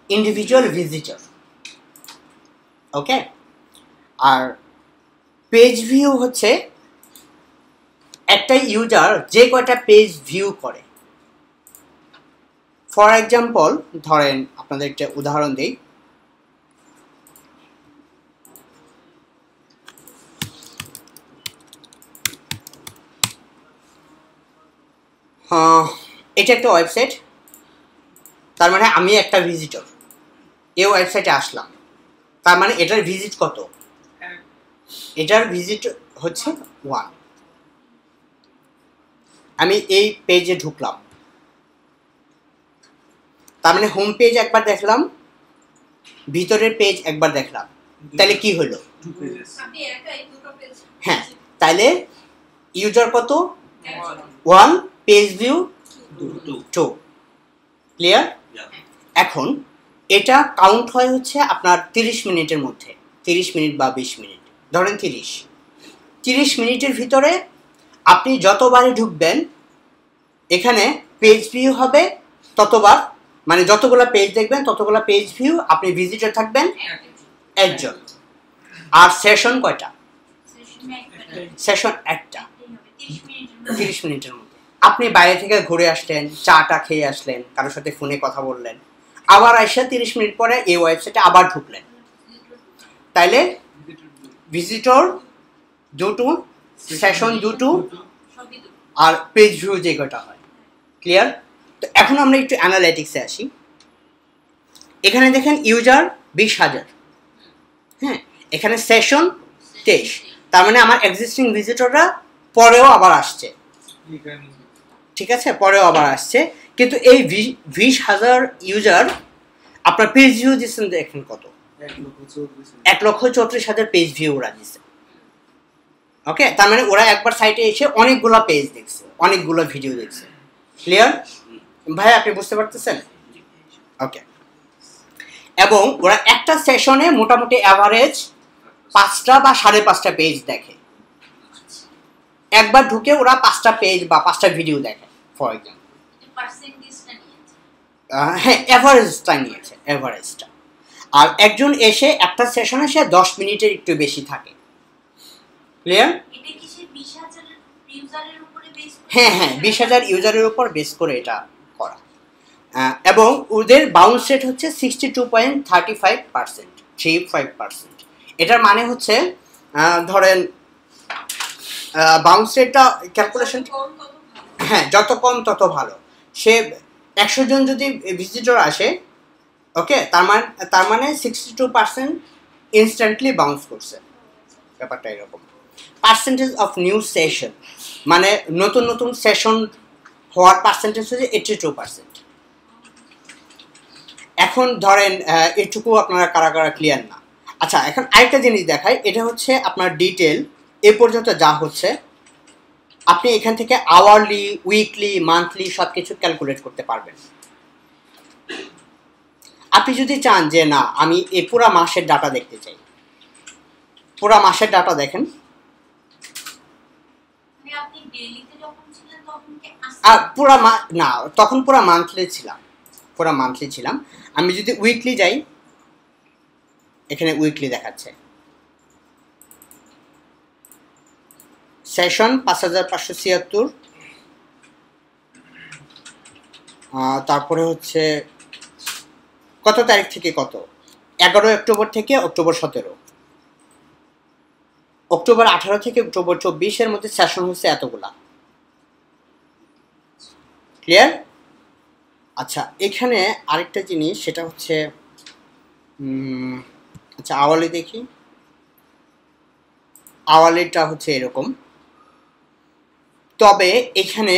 ইন্ডিভিজুয়াল ভিজিটর। ওকে, আর পেজ ভিউ হচ্ছে একটা ইউজার যে কয়টা পেজ ভিউ করে। ফর এক্সাম্পল ধরেন আপনাদের একটা উদাহরণ দিই। এটা একটা ওয়েবসাইট, তার মানে আমি একটা ভিজিটর, এই ওয়েবসাইটে আসলাম, তার মানে এটার ভিজিট কত? এটার ভিজিট হচ্ছে 1। আমি এই পেজে ঢুকলাম, তার মানে হোম পেজ একবার দেখলাম, ভিতরের পেজ একবার দেখলাম, তাহলে কি হলো? হ্যাঁ, তাহলে ইউজার কত? 1, পেজ ভিউ 2। ক্লিয়ার? এখন এটা কাউন্ট হয় হচ্ছে আপনার 30 মিনিটের মধ্যে, 30 মিনিট বা 20 মিনিট, ধরেন 30 মিনিটের ভিতরে আপনি যতবারই ঢুকবেন এখানে পেজ ভিউ হবে ততবার, মানে যতগুলো পেজ দেখবেন ততগুলো পেজ ভিউ, আপনি ভিজিটর থাকবেন একজন। আর সেশন কয়টা? সেশন একটা, 30 মিনিটের মধ্যে। আপনি বাইরে থেকে ঘুরে আসলেন, চাটা খেয়ে আসলেন, কারোর সাথে ফোনে কথা বললেন, আবার এসে 30 মিনিট পরে এই ওয়েবসাইটে আবার ঢুকলেন, তাইলে ভিজিটর 2, সেশন 2, আর পেজ ভিউ যে কয়টা হয়। ক্লিয়ার? তো এখন আমরা একটু অ্যানালাইটিক্সে আসি। এখানে দেখেন ইউজার 20,000, হ্যাঁ, এখানে সেশন 23, তার মানে আমার এক্সিস্টিং ভিজিটররা পরেও আবার আসছে, ঠিক আছে, পরেও আবার আসছে। কিন্তু এই 20,000 ইউজার আপনার পেজ ভিউ দিচ্ছেন দেখেন কত? 1,34,000 পেজ ভিউ ওরা দিচ্ছে। ওকে, তার মানে ওরা একবার সাইটে এসে অনেকগুলো পেজ দেখছে, অনেকগুলো ভিডিও দেখছে। ক্লিয়ার ভাই, আপনি বুঝতে পারতেছেন? ওকে, এবং ওরা একটা সেশনে মোটামুটি অ্যাভারেজ 5টা বা 5.5টা পেজ দেখে। একবার ঢুকে ওরা 5টা পেজ বা 5টা ভিডিও দেখে ফর এক্সাম্পল। হ্যাঁ, অ্যাভারেজটা নিয়েছে, অ্যাভারেজটা। আর একজন এসে একটা সেশনে সে 10 মিনিটের একটু বেশি থাকে। ক্লিয়ার? হ্যাঁ, 20,000 ইউজারের উপর বেস করে এটা করা। এবং ওদের বাউন্স রেট হচ্ছে 62.35%। এটার মানে হচ্ছে ধরেন বাউন্স রেটটা ক্যালকুলেশন, হ্যাঁ, যত কম তত ভালো। সে 100 জন যদি ভিজিটর আসে, ওকে, তার মানে 62% ইনস্ট্যান্টলি বাউন্স করছে। ব্যাপারটা এরকম। পার্সেন্টেজ অফ নিউ সেশন, মানে নতুন নতুন সেশন হওয়ার পার্সেন্টেজ হচ্ছে 82%। এখন ধরেন এটুকু আপনারা কারা কারা ক্লিয়ার না। আচ্ছা, এখন আরেকটা জিনিস দেখাই, এটা হচ্ছে আপনার ডিটেল এ পর্যন্ত যা হচ্ছে, আপনি এখান থেকে আওয়ারলি, উইকলি, মান্থলি সব কিছু ক্যালকুলেট করতে পারবেন। আপনি যদি চান যে না আমি এই পুরা মাসের ডাটা দেখতে চাই, পুরা মাসের ডাটা দেখেন, আপনি ডেইলিতে যখন ছিলেন তখন কি না, তখন পুরা মান্থলি ছিলাম। আমি যদি উইকলি যাই, এখানে উইকলি দেখাচ্ছে সেশন 5576, তারপরে হচ্ছে কত তারিখ থেকে কত, 11 অক্টোবর থেকে অক্টোবর 17, অক্টোবর 18 থেকে অক্টোবর 24 মধ্যে সেশন হচ্ছে এতগুলা। ক্লিয়ার? আচ্ছা, এখানে আরেকটা জিনিস, সেটা হচ্ছে আচ্ছা আওয়ালি দেখি। আওয়ালিটা হচ্ছে এরকম, তবে এখানে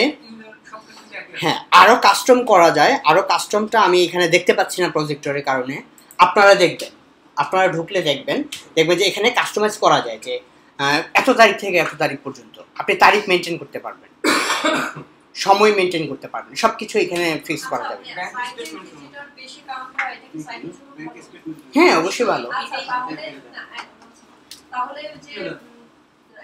হ্যাঁ আরো কাস্টম করা যায়। আরো কাস্টমটা আমি এখানে দেখতে পাচ্ছি না প্রজেক্টরের কারণে। আপনারা দেখবেন, আপনারা ঢুকলে দেখবেন যে এখানে কাস্টমাইজ করা যায়, যে এত তারিখ থেকে এত তারিখ পর্যন্ত আপনি তারিখ মেনটেন করতে পারবেন, সময় মেনটেন করতে পারবেন, সবকিছু এখানে ফিক্স করা যাবে। হ্যাঁ অবশ্যই ভালো। তাহলে যে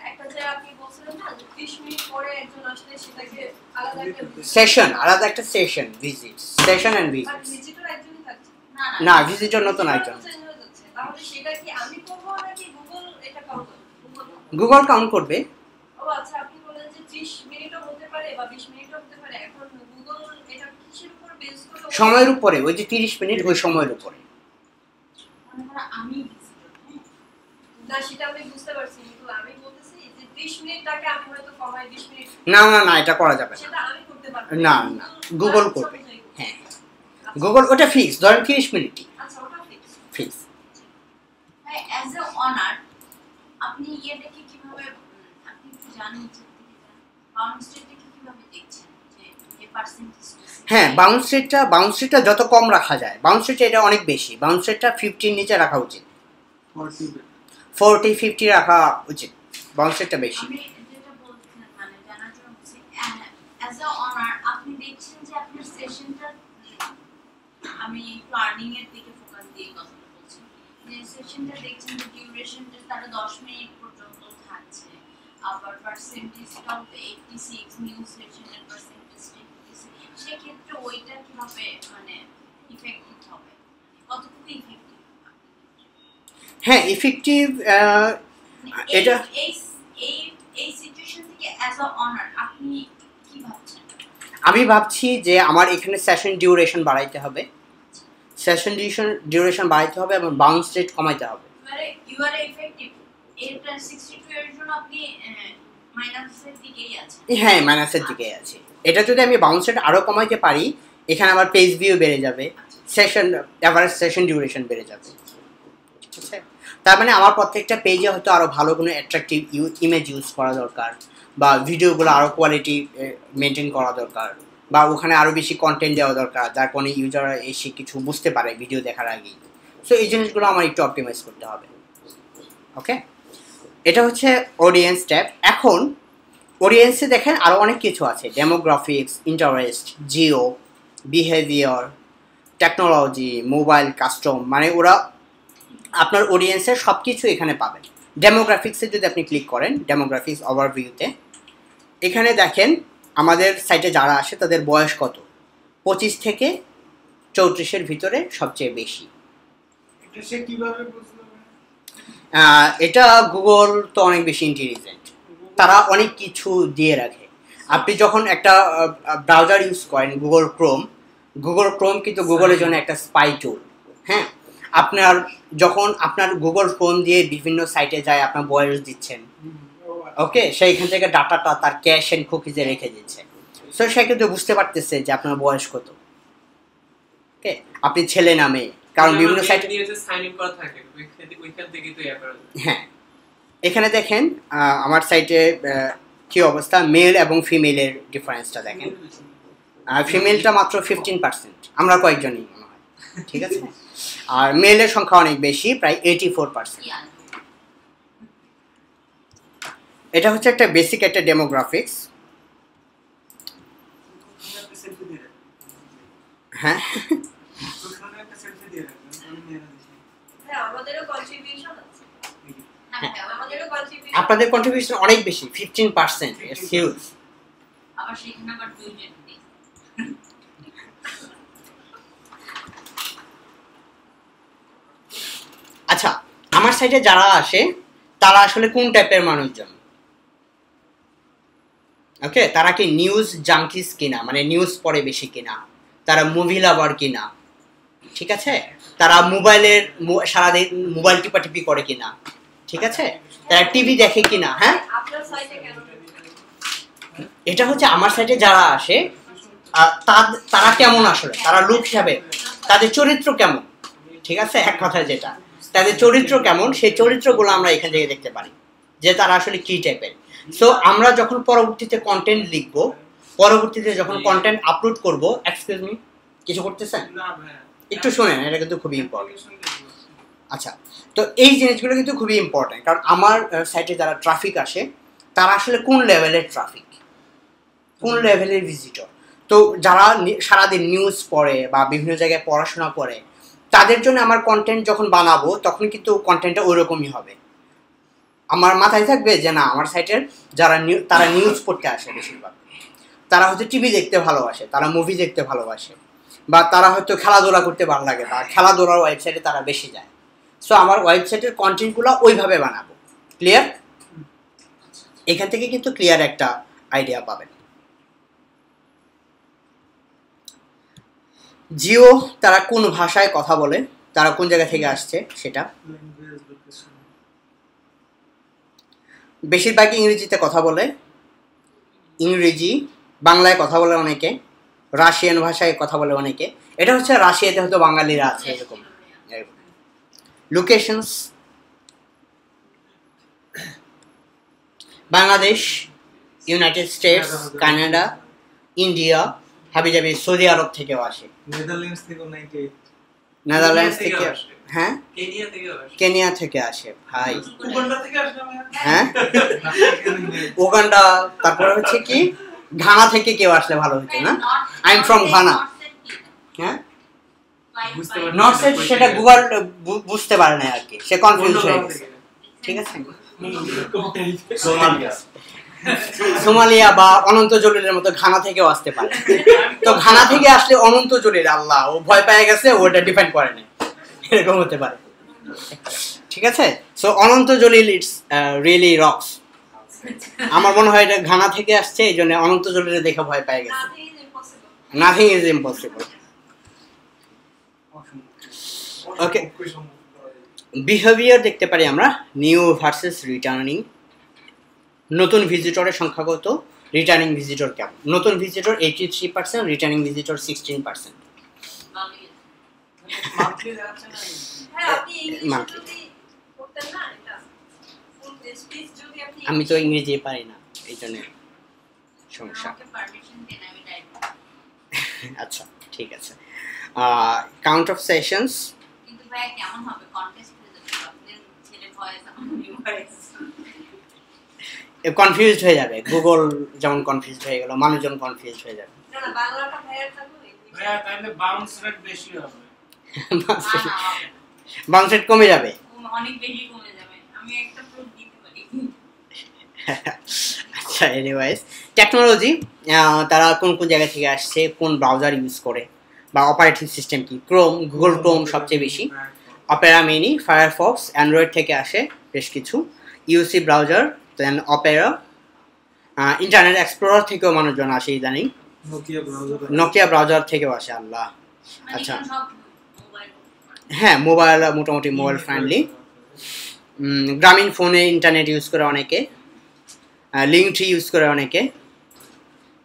একটা যে আপনি বলছিলেন না 30 মিনিট পরে একজন আসলে সেটাকে আলাদা একটা সেশন, আলাদা একটা session, visit, session and visit. Visitor একজনই থাকছে না, ভিজিটর নতুন একজন। তাহলে সেটা কি আমি করব নাকি গুগল এটা কাউন্ট করবে? গুগল কাউন্ট করবে। ও আচ্ছা, আপনি বলেন যে 30 মিনিটও হতে পারে বা 20 মিনিটও হতে পারে। এখন গুগল এটা কিসের উপর বেস করে? সময়ের উপরে, ওই যে 30 মিনিট ওই সময়ের উপরে। মনে করেন আমি ভিজিটর, না সেটা আমি বুঝতে পারছি, কিন্তু আমি বলতেছি যে 30 মিনিটটাকে আমি হয়তো কমাই 20 মিনিট। না, এটা করা যাবে না। সেটা আমি করতে পারবো না, গুগল করবে। হ্যাঁ, গুগল ওটা ফিক্স, ধরেন 30 মিনিটই আচ্ছা, ওটা fix. Fix. As a honour আপনি ইয়েটাকে কিভাবে আপনি কি জানেন যে বাউন্স রেটটাকে কিভাবে দেখছেন, যে পার্সেন্টেজ? হ্যাঁ, বাউন্স রেটটা যত কম রাখা যায়। বাউন্স রেট এটা অনেক বেশি, বাউন্স রেটটা 50 নিচে রাখা উচিত, 40-50 রাখা উচিত, বাউন্স রেটটা বেশি। আমি যেটা বলতে মানে জানার জন্য হচ্ছে অ্যাজ এ অনার আপনি দেখছেন যে আপনার সেশনটা, আমি প্ল্যানিং এর দিকে ফোকাস দিয়ে কথাটা বলছি, যে সেশনটা দেখছেন যে ডিউরেশনটা তারা 10 মিনিট পর্যন্ত থাকছে, আবার পার্সেন্টেজটাও 86, নিউ সেশনের পার্সেন্টেজটা 86, সেক্ষেত্রে ওইটা কিভাবে মানে ইফেক্টিভ হবে, কতটুকু ইফেক্টিভ? হ্যাঁ, ইফেক্টিভ এটা এই সিচুয়েশন থেকে অ্যাজ আ অনার আপনি কি ভাবছেন? আমি ভাবছি যে আমার এখানে সেশন ডিউরেশন বাড়াইতে হবে, এবং বাউন্স রেট কমাইতে হবে। মানে ইউ আর ইফেক্টিভ এটা 62 এর জন্য আপনি মাইনাসের দিকেই আছেন। হ্যাঁ, মাইনাসের দিকেই আছে। এটা যদি আমি বাউন্স রেট আরো কমাইতে পারি, এখানে আমার পেজ ভিউ বেড়ে যাবে, সেশন এভারেজ সেশন ডিউরেশন বেড়ে যাবে। ঠিক আছে, তার মানে আমার প্রত্যেকটা পেজে হয়তো আরো ভালো কোনো অ্যাট্রাকটিভ ইমেজ ইউজ করা দরকার, বা ভিডিওগুলো আরো কোয়ালিটি মেনটেন করা দরকার, বা ওখানে আরো বেশি কন্টেন্ট দেওয়া দরকার, যার কোনো ইউজাররা এসে কিছু বুঝতে পারে ভিডিও দেখার আগেই। সো এই জিনিসগুলো আমার একটু অপটিমাইজ করতে হবে। ওকে, এটা হচ্ছে অডিয়েন্স ট্যাব। এখন অডিয়েন্সে দেখেন আরো অনেক কিছু আছে, demographics, interest, Jio, behaviour, technology, mobile, custom, মানে ওরা আপনার অডিয়েন্সের সব কিছু এখানে পাবেন। ডেমোগ্রাফিক্সে যদি আপনি ক্লিক করেন, ডেমোগ্রাফিক্স ওভারভিউতে, এখানে দেখেন আমাদের সাইটে যারা আসে তাদের বয়স কত, 25 থেকে 34-এর ভিতরে সবচেয়ে বেশি। এটা সে কিভাবে বুঝলো? এটা গুগল তো অনেক বেশি ইন্টেলিজেন্ট, তারা অনেক কিছু দিয়ে রাখে। আপনি যখন একটা ব্রাউজার ইউজ করেন, গুগল ক্রোম কিন্তু গুগলের জন্য একটা স্পাই টুল। হ্যাঁ, আপনার যখন আপনার গুগল ফোন দিয়ে বিভিন্ন সাইটে যায়, আপনার বয়স দিচ্ছেন, ওকে, সেইখান থেকে ডাটাটা তার ক্যাশ এন্ড কুকিজে রেখে দিচ্ছে। সো সে কিন্তু বুঝতে পারতেছে যে আপনার বয়স কত। ওকে, আপনি ছেলে নামে, কারণ বিভিন্ন সাইটে দিয়ে যে সাইন ইন করা থাকে ওইখান থেকে তো অ্যাপারেল। হ্যাঁ, এখানে দেখেন আমার সাইটে কি অবস্থা, মেল এবং ফিমেলের ডিফারেন্সটা দেখেন। ফিমেলটা মাত্র 15%, আমরা কয়েকজনই মনে হয়, ঠিক আছে, আর মেলের সংখ্যা অনেক বেশি, প্রায় 84%। এটা হচ্ছে একটা বেসিক একটা ডেমোগ্রাফিক্স। হ্যাঁ, হ্যাঁ, আমাদেরও কন্ট্রিবিউশন আছে। হ্যাঁ, আমাদেরও কন্ট্রিবিউশন আপনাদের কন্ট্রিবিউশন অনেক বেশি, 15%, ইটস হিউজ। আবার সেখানে আবার দুইজন দিই। আচ্ছা, আমার সাইটে যারা আসে তারা আসলে কোন টাইপের মানুষজন? ওকে, তারা কি নিউজ জাঙ্কিস কিনা, মানে নিউজ পড়ে বেশি কিনা, তারা মুভি লাভার কিনা, ঠিক আছে, তারা সারাদিন মোবাইল টিপাটিপি করে কিনা, ঠিক আছে, তারা টিভি দেখে কিনা। হ্যাঁ, আপনার সাইটে কেন এটা হচ্ছে আমার সাইটে যারা আসে তারা কেমন, আসলে তারা লোক হিসাবে তাদের চরিত্র কেমন, ঠিক আছে, এক কথা যেটা তাদের চরিত্র কেমন, সেই চরিত্রগুলো আমরা এখান থেকে দেখতে পারি যে তারা আসলে কি টাইপের। সো আমরা যখন পরবর্তীতে কন্টেন্ট লিখব, পরবর্তীতে যখন কন্টেন্ট আপলোড করব, এক্সকিউজ মি, কিছু করতেছেন? না ভাই, একটু শোনেন, এটা কিন্তু খুবই ইম্পর্টেন্ট। আচ্ছা, তো এই জিনিসগুলো কিন্তু খুবই ইম্পর্টেন্ট, কারণ আমার সাইটে যারা ট্রাফিক আসে তারা আসলে কোন লেভেলের ট্রাফিক, কোন লেভেলের ভিজিটর। তো যারা সারাদিন নিউজ পড়ে বা বিভিন্ন জায়গায় পড়াশোনা করে, তাদের জন্য আমার কন্টেন্ট যখন বানাবো তখন কিন্তু কন্টেন্টটা ওইরকমই হবে। আমার মাথায় থাকবে যে না, আমার সাইটের যারা তারা নিউজ পড়তে আসে বেশিরভাগ, তারা হয়তো টিভি দেখতে ভালোবাসে, তারা মুভি দেখতে ভালোবাসে, বা তারা হয়তো খেলাধুলা করতে ভালো লাগে, বা খেলাধুলার ওয়েবসাইটে তারা বেশি যায়। সো আমার ওয়েবসাইটের কন্টেন্টগুলো ওইভাবে বানাবো। ক্লিয়ার? এখান থেকে কিন্তু ক্লিয়ার একটা আইডিয়া পাবেন। জিও তারা কোন ভাষায় কথা বলে, তারা কোন জায়গা থেকে আসছে সেটা, ল্যাঙ্গুয়েজ লোকেশন বেশিরভাগ ইংরেজিতে কথা বলে, ইংরেজি, বাংলায় কথা বলে অনেকে, রাশিয়ান ভাষায় কথা বলে অনেকে। এটা হচ্ছে রাশিয়াতে হয়তো বাঙালিরা আছে এরকম। Locations Bangladesh, United States, Canada, India, হাবিজাবি সৌদি আরব থেকেও আসে, নেদারল্যান্ডস থেকে 98 নেদারল্যান্ডস থেকে, আসে। হ্যাঁ, কেনিয়া থেকেও আসে। কেনিয়া থেকে আসে ভাই, উগান্ডা থেকে আসলাম হ্যাঁ, উগান্ডা, তারপরে হচ্ছে কি ঘানা থেকে কেউ আসলে ভালো হতো না। I am from Ghana. হ্যাঁ, বুঝতে পারছি। নর্থ সাইড সেটা গুগল বুঝতে পারে না আর কি, সে কনফিউজ হয়ে গেছে, ঠিক আছে। সোমালিয়া বা অনন্ত জলিলের মতো ঘানা থেকেও আসতে পারে। তো ঘানা থেকে আসলে অনন্ত জলিল, আল্লাহ, ও ভয় পেয়ে গেছে, ওটা ডিফেন্ড করে না, এরকম হতে পারে, ঠিক আছে। So Ananta Jalil it's really rocks. আমার মনে হয় এটা ঘানা থেকে আসছে, এই জন্য অনন্ত জলিলে দেখে ভয় পেয়ে গেছে। Nothing is impossible. Okay, behaviour দেখতে পারি আমরা, নিউ ভার্সেস রিটার্নিং। নতুন ভিজিটরের সংখ্যা কত, রিটার্নিং ভিজিটর কেমন? নতুন ভিজিটর 83%, রিটার্নিং ভিজিটর 16%। মান্থলি যাচ্ছে না। হ্যাঁ, আপনি ইংলিশ Monthly. যদি করতেন না, এটা ফুল স্পিচ যদি আপনি আমি তো ইংরেজি পারি না, এই জন্য সমস্যা। আমাকে পারমিশন দেন, আমি টাইপ আচ্ছা, ঠিক আছে। কাউন্ট অফ সেশনস, কিন্তু ভাই কেমন হবে, কন্টেস্ট হয়ে যাবে, আপনাদের ছেলে ভয়েস আমার নিউ ভয়েস। কনফিউজড হয়ে যাবে, গুগল যেমন কনফিউজড হয়ে গেল, মানুষজন কনফিউজড হয়ে যাবে। না বাংলাটা ভাইয়ার থাকবে ভাইয়া তাহলে বাউন্স রেট বেশি হবে। বাউন্স রেট কমে যাবে। অনেক বেশি কমে যাবে, আমি একটা প্রুফ দিতে পারি। আচ্ছা, এনিওয়েজ, টেকনোলজি, তারা কোন কোন জায়গা থেকে আসছে, কোন ব্রাউজার ইউজ করে, বা অপারেটিং সিস্টেম কি, ক্রোম, গুগল ক্রোম সবচেয়ে বেশি, অপেরা মিনি, ফায়ারফক্স, অ্যান্ড্রয়েড থেকে আসে বেশ কিছু, ইউসি ব্রাউজার, দেন অপেরা, ইন্টারনেট এক্সপ্লোরার থেকেও মানুষজন আসে ইদানিং, নোকিয়া ব্রাউজার থেকেও আসে, আল্লাহ। মানে আচ্ছা, এখানে সব মোবাইল। হ্যাঁ, মোবাইল মোটামুটি মোবাইল ফ্রেন্ডলি। গ্রামীণ ফোনে ইন্টারনেট ইউজ করে অনেকে, লিঙ্কট্রি ইউজ করে অনেকে,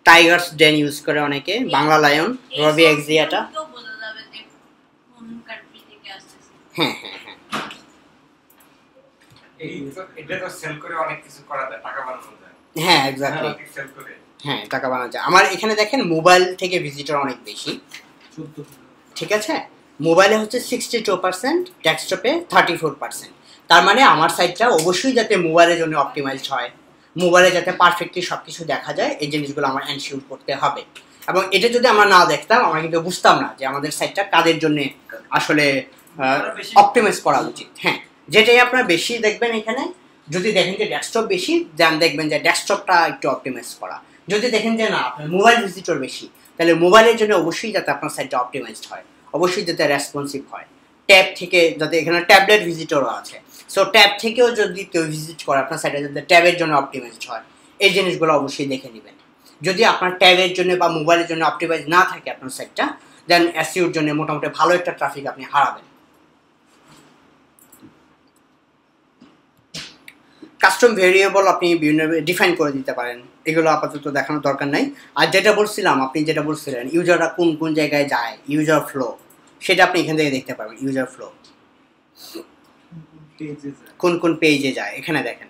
টাইগার্স ডেন ইউজ করে অনেকে, বাংলা লায়ন, রবি এক্সিয়াটা। তো বোঝা যাবে যে কোন কান্ট্রি থেকে আসছে। হ্যাঁ হ্যাঁ হ্যাঁ, এটা তো সেল করে অনেক কিছু করা যায়, টাকা বানানো যায়। হ্যাঁ এক্স্যাক্টলি, সেল করে হ্যাঁ, টাকা বানানো যায়। আমার এখানে দেখেন মোবাইল থেকে ভিজিটর অনেক বেশি, 14 ঠিক আছে। মোবাইলে হচ্ছে 62%, ডেস্কটপে 34%। তার মানে আমার সাইটটা অবশ্যই যাতে মোবাইলের জন্য অপটিমাইজড হয়, মোবাইলে যাতে পারফেক্টলি সব কিছু দেখা যায়, এই জিনিসগুলো আমার এনশিওর করতে হবে। এবং এটা যদি আমরা না দেখতাম, আমরা কিন্তু বুঝতাম না যে আমাদের সাইটটা কাদের জন্য আসলে অপটিমাইজ করা উচিত। হ্যাঁ, যেটাই আপনারা বেশি দেখবেন এখানে, যদি দেখেন যে ডেস্কটপ বেশি, দেন দেখবেন যে ডেস্কটপটা একটু অপটিমাইজ করা। যদি দেখেন যে না আপনার মোবাইল ভিজিটর বেশি, তাহলে মোবাইলের জন্য অবশ্যই যাতে আপনার সাইটটা অপটিমাইজড হয়, অবশ্যই যাতে রেসপন্সিভ হয়। ট্যাব থেকে যাতে, এখানে ট্যাবলেট ভিজিটরও আছে, সো ট্যাব থেকেও যদি কেউ ভিজিট করে আপনার সাইটে যাতে ট্যাবের জন্য অপটিমাইজড হয়, এই জিনিসগুলো অবশ্যই দেখে নেবেন। যদি আপনার ট্যাবের জন্য বা মোবাইলের জন্য অপটিমাইজ না থাকে আপনার সাইটটা, দেন এসইওর জন্য মোটামুটি ভালো একটা ট্রাফিক আপনি হারাবেন। কাস্টম ভেরিয়েবল আপনি বিভিন্ন ডিফাইন করে দিতে পারেন, এগুলো আপাতত দেখানোর দরকার নাই। আর যেটা বলছিলাম, আপনি যেটা বলছিলেন ইউজাররা কোন কোন জায়গায় যায়, ইউজার ফ্লো, সেটা আপনি এখান থেকে দেখতে পারবেন। ইউজার ফ্লো কোন কোন পেজে যায়, এখানে দেখেন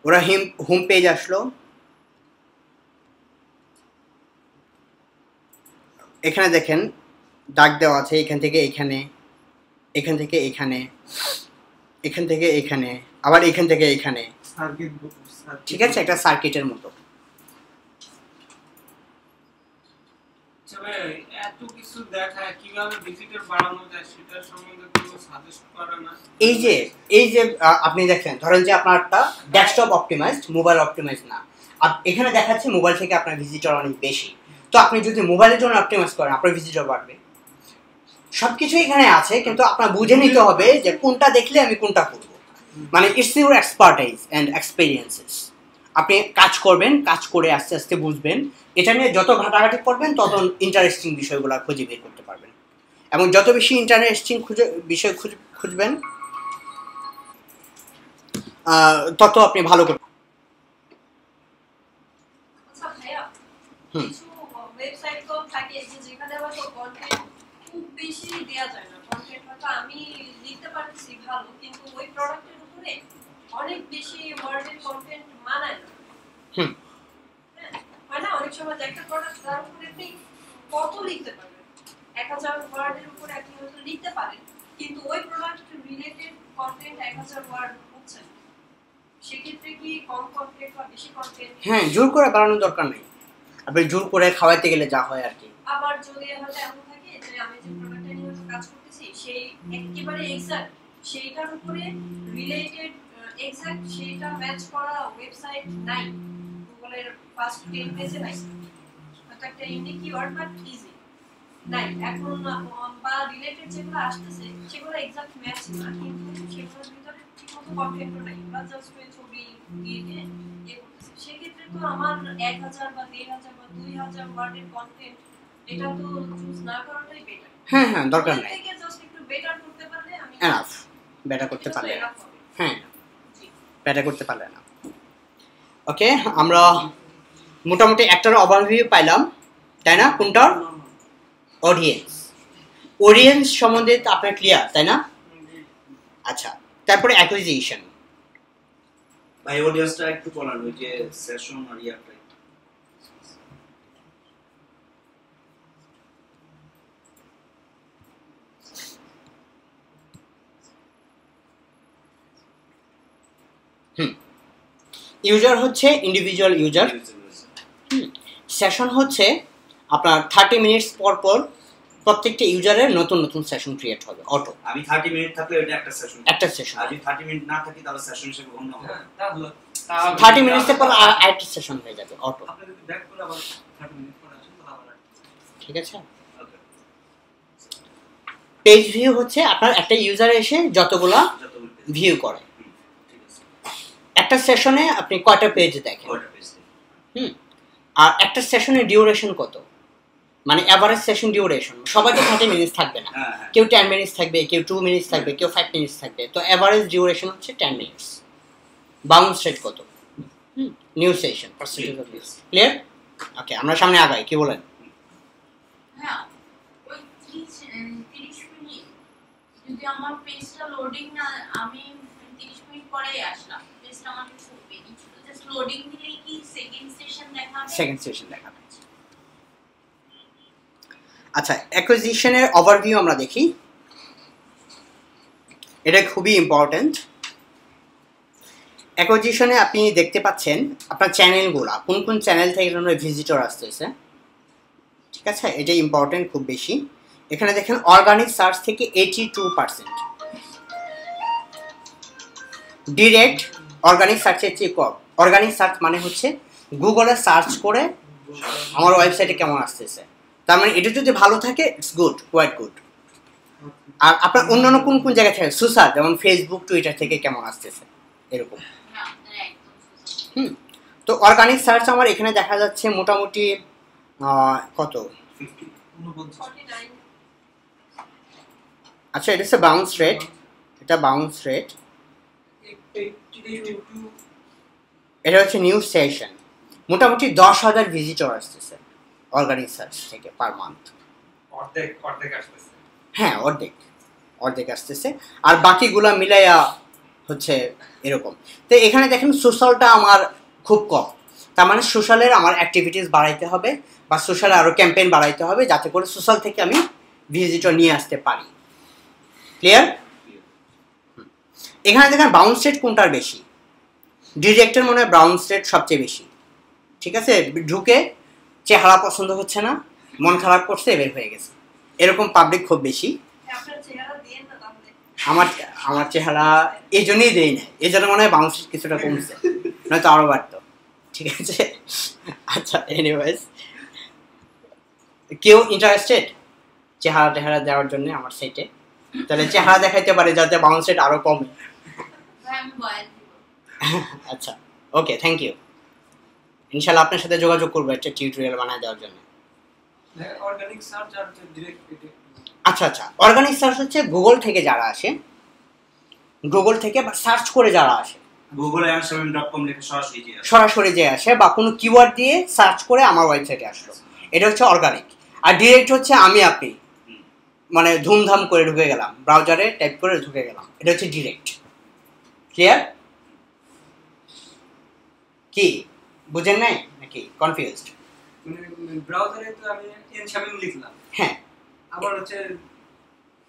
ওরা হোম পেজ আসলো, এখানে দেখেন দাগ দেওয়া আছে, এখান থেকে এখানে, এখান থেকে এখানে, এখান থেকে এখানে, আবার এখান থেকে এখানে, ঠিক আছে, একটা সার্কিটের মতো। এত কিছু দেখায় কিভাবে ভিজিটর বাড়ানো যায় সেটা সম্বন্ধে কোনো সাজেস্ট করে না? এই যে আপনি দেখেন, ধরেন যে আপনার একটা ডেস্কটপ অপটিমাইজড, মোবাইল অপটিমাইজ না, এখানে দেখাচ্ছে মোবাইল থেকে আপনার ভিজিটর অনেক বেশি, তো আপনি যদি মোবাইলের জন্য অপটিমাইজ করেন আপনার ভিজিটর বাড়বে। সবকিছু এখানে আছে, কিন্তু আপনার বুঝে নিতে হবে যে কোনটা দেখলে আমি কোনটা করব। মানে it's your expertise and experiences. আপনি কাজ করবেন, কাজ করে আস্তে আস্তে বুঝবেন, এটা নিয়ে যত ঘাটাঘাটি করবেন তত ইন্টারেস্টিং বিষয়গুলো খুঁজে বের করতে পারবেন, এবং যত বেশি ইন্টারেস্টিং বিষয় খুঁজবেন তত আপনি ভালো করবেন। আচ্ছা ভাইয়া, কিছু ওয়েবসাইট তো থাকে যেখানে হয়তো কন্টেন্ট খুব বেশি দেওয়া যায় না, কন্টেন্ট হয়তো আমি লিখতে পারছি ভালো, কিন্তু ওই প্রোডাক্টের উপরে অনেক বেশি ওয়ার্ডের কন্টেন্ট মানায় না। হয় না, অনেক সময় একটা প্রোডাক্ট তার উপরে আপনি কত লিখতে পারবেন, 1000 ওয়ার্ডের উপরে আপনি হয়তো লিখতে পারেন, কিন্তু ওই প্রোডাক্ট রিলেটেড কন্টেন্ট 1000 ওয়ার্ড হচ্ছে না। সেক্ষেত্রে কি কম কন্টেন্ট বা বেশি কন্টেন্ট? হ্যাঁ, জোর করে বাড়ানোর দরকার নেই, আপনি জোর করে খাওয়াইতে গেলে যা হয় আর কি। আবার যদি হয়তো এমন থাকে যে আমি যে প্রোডাক্টটা নিয়ে কাজ করতেছি সেই একেবারে এক্সাক্ট সেইটার উপরে রিলেটেড এক্সাক্ট সেইটা ম্যাচ করা ওয়েবসাইট নাই, গুগলের ফার্স্ট 10 পেজে নাই, হয়তো একটা ইউনিক কিওয়ার্ড বাট ইজি নাই, এখন বা রিলেটেড যেগুলো আসতেছে সেগুলো এক্সাক্ট ম্যাচ না, কিন্তু সেগুলোর ভিতরে ঠিকমতো কন্টেন্ট নাই, বা জাস্ট ওই ছবি দিয়ে দিয়ে করতেছে। সেক্ষেত্রে তো আমার 1000 বা 1500 বা 2000 ওয়ার্ডের কন্টেন্ট এটা তো চুজ না করাটাই বেটার। হ্যাঁ হ্যাঁ, দরকার নাই, থেকে জাস্ট একটু বেটার করতে পারলে আমি এনাফ, বেটার করতে পারলে না। হ্যাঁ, বেটার করতে পারলে না। ওকে, আমরা মোটামুটি একটার ওভারভিউ পাইলাম, তাই না? কোনটার? অডিয়েন্স। অডিয়েন্স সম্বন্ধে আপনার ক্লিয়ার, তাই না? আচ্ছা, তারপরে অ্যাকুইজিশন। ভাই অডিয়েন্সটা একটু বলার, ওই যে সেশন আর ইয়ারটা। ইউজার হচ্ছে ইন্ডিভিজুয়াল ইউজার। সেশন হচ্ছে আপনার 30 মিনিটস পর পর প্রত্যেকটা ইউজারের নতুন নতুন সেশন ক্রিয়েট হবে অটো। আমি 30 মিনিট থাকলে এটা একটা সেশন, একটা সেশন। আর যদি 30 মিনিট না থাকি তাহলে সেশন হিসেবে গণ্য হবে। তাহলে 30 মিনিটসের পর আরেকটা সেশন হয়ে যাবে অটো। আপনি যদি ব্যাক করে আবার 30 মিনিট পরে আসেন তাহলে আবার ঠিক আছে। পেজ ভিউ হচ্ছে আপনার একটা ইউজার এসে যতগুলা ভিউ করে, একটা সেশনে আপনি কয়টা পেজ দেখেন, আর একটা সেশনের ডিউরেশন কত, মানে এভারেজ সেশন ডিউরেশন। সবাই তো 30 মিনিটস থাকবে না, কেউ 10 মিনিটস থাকবে, কেউ 2 মিনিটস থাকবে, কেউ 5 মিনিটস থাকবে, তো এভারেজ ডিউরেশন হচ্ছে 10 মিনিটস। বাউন্স রেট কত, new session percentage of views. Clear? Okay, আমরা সামনে আগাই, কি বলেন? হ্যাঁ, ওই 30 মিনিট যদি আমার পেজটা লোডিং না, আমি 30 মিনিট পরেই আসলাম, পেজটা আমার খুব বেশি ছিল, জাস্ট লোডিং দিলেই কি সেকেন্ড সেশন দেখাবে? সেকেন্ড সেশন দেখাবে। আচ্ছা, অ্যাকুইজিশনের ওভারভিউ আমরা দেখি, এটা খুবই ইম্পর্টেন্ট। অ্যাকুইজিশনে আপনি দেখতে পাচ্ছেন আপনার চ্যানেলগুলা, কোন কোন চ্যানেল থেকে ভিজিটর আসতেছে, ঠিক আছে, এটা ইম্পর্টেন্ট খুব বেশি। এখানে দেখেন অর্গানিক সার্চ থেকে 82%, ডিরেক্ট অর্গানিক সার্চের চেয়ে কম। অর্গানিক সার্চ মানে হচ্ছে গুগলে সার্চ করে আমার ওয়েবসাইটে কেমন আসতেছে, তার মানে এটা যদি ভালো থাকে ইটস গুড, কোয়াইট গুড। আর আপনার অন্যান্য কোন কোন জায়গা থেকে সোশ্যাল, যেমন ফেসবুক টুইটার থেকে কেমন আসতেছে এরকম। তো অর্গানিক সার্চ আমার এখানে দেখা যাচ্ছে মোটামুটি কত, 49 আচ্ছা এটা হচ্ছে বাউন্স রেট, এটা বাউন্স রেট, এটা হচ্ছে নিউ সেশন। মোটামুটি 10,000 ভিজিটর আসতেছে অর্গানিক সার্চ থেকে পার মান্থ। অর্ধেক আসতেছে। হ্যাঁ অর্ধেক আসতেছে, আর বাকিগুলা মিলাইয়া হচ্ছে এরকম। তো এখানে দেখেন সোশ্যালটা আমার খুব কম, তার মানে সোশ্যালের আমার অ্যাক্টিভিটিস বাড়াইতে হবে বা সোশ্যালে আরও ক্যাম্পেইন বাড়াইতে হবে যাতে করে সোশ্যাল থেকে আমি ভিজিটর নিয়ে আসতে পারি। ক্লিয়ার? এখানে দেখেন বাউন্স রেট কোনটার বেশি, ডিরেক্টের মনে হয় বাউন্স রেট সবচেয়ে বেশি। ঠিক আছে, ঢুকে চেহারা পছন্দ হচ্ছে না, মন খারাপ করছে, বের হয়ে গেছে, এরকম পাবলিক খুব বেশি। আপনার চেহারা দেন না তাহলে। আমার চেহারা এই জন্যই দেই না, এই জন্য মনে হয় বাউন্স রেট কিছুটা কমছে, নয়তো আরও বাড়তো। ঠিক আছে, আচ্ছা এনিওয়েজ, কেউ ইন্টারেস্টেড চেহারা দেওয়ার জন্য আমার সাইটে? তাহলে চেহারা দেখাইতে পারে যাতে বাউন্স রেট আরও কমে। আচ্ছা ওকে, থ্যাংক ইউ। ইনশাআল্লাহ আপনার সাথে যোগাযোগ করবো একটা টিউটোরিয়াল বানায় দেওয়ার জন্য। অর্গানিক সার্চ আর ডিরেক্ট আচ্ছা অর্গানিক সার্চ হচ্ছে গুগল থেকে যারা আসে, গুগল থেকে সার্চ করে যারা আসে, google.com লিখে সরাসরি যে আসে বা কোনো কিওয়ার্ড দিয়ে সার্চ করে আমার ওয়েবসাইটে আসলো, এটা হচ্ছে অর্গানিক। আর ডিরেক্ট হচ্ছে আমি আপনি মানে ধুমধাম করে ঢুকে গেলাম, ব্রাউজারে টাইপ করে ঢুকে গেলাম, এটা হচ্ছে ডিরেক্ট। ক্লিয়ার? কি বুঝেন নাই নাকি কনফিউজড? মানে ব্রাউজারে তো আমি এনশামিম লিখলাম, হ্যাঁ, আবার হচ্ছে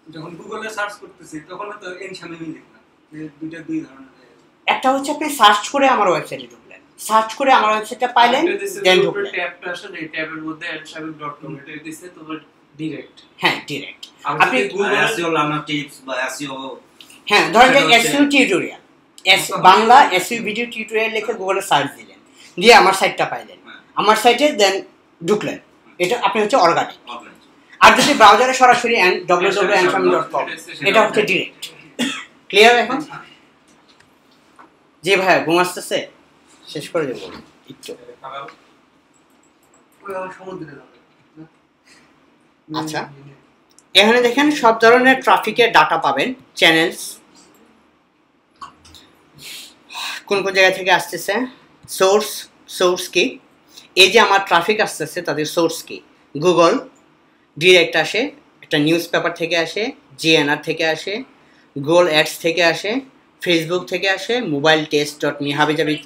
যখন গুগলে সার্চ করতেছি তখন তো এনশামিমই লিখলাম, দুইটা দুই ধরনের। একটা হচ্ছে আপনি সার্চ করে আমার ওয়েবসাইটে ঢুকলেন, সার্চ করে আমার ওয়েবসাইটটা পাইলেন, দেন ঢুকলেন। ট্যাবটা আসলে এই ট্যাবের মধ্যে এনশামিম.com এটা দিছে তোমার ডিরেক্ট। হ্যাঁ ডিরেক্ট। আপনি গুগলে SEO লার্নার টিপস বা SEO, হ্যাঁ ধরেন যে SEO tutorial, Bangla SEO video tutorial লিখে গুগলে সার্চ দিলেন, দিয়ে আমার সাইটটা পাইলেন, আমার সাইটে দেন ঢুকলেন, এটা আপনি হচ্ছে অর্গানিক। আর যদি ব্রাউজারে সরাসরি www.anshamin.com, এটা হচ্ছে ডিরেক্ট। ক্লিয়ার এখন? জি ভাই ঘুম আসতেছে, শেষ করে দেবো একটু। আচ্ছা এখানে দেখেন সব ধরনের ট্রাফিকের ডাটা পাবেন, চ্যানেলস কোন কোন জায়গা থেকে আসতেছে, সোর্স কি, এই যে আমার ট্রাফিক আসতেছে তাদের সোর্স কি, গুগল ডিরেক্ট আসে, একটা নিউজ পেপার থেকে আসে, জিএনআর থেকে আসে, গুগল অ্যাডস থেকে আসে, ফেসবুক থেকে আসে, মোবাইল টেস্ট.মি হাবিজাবি।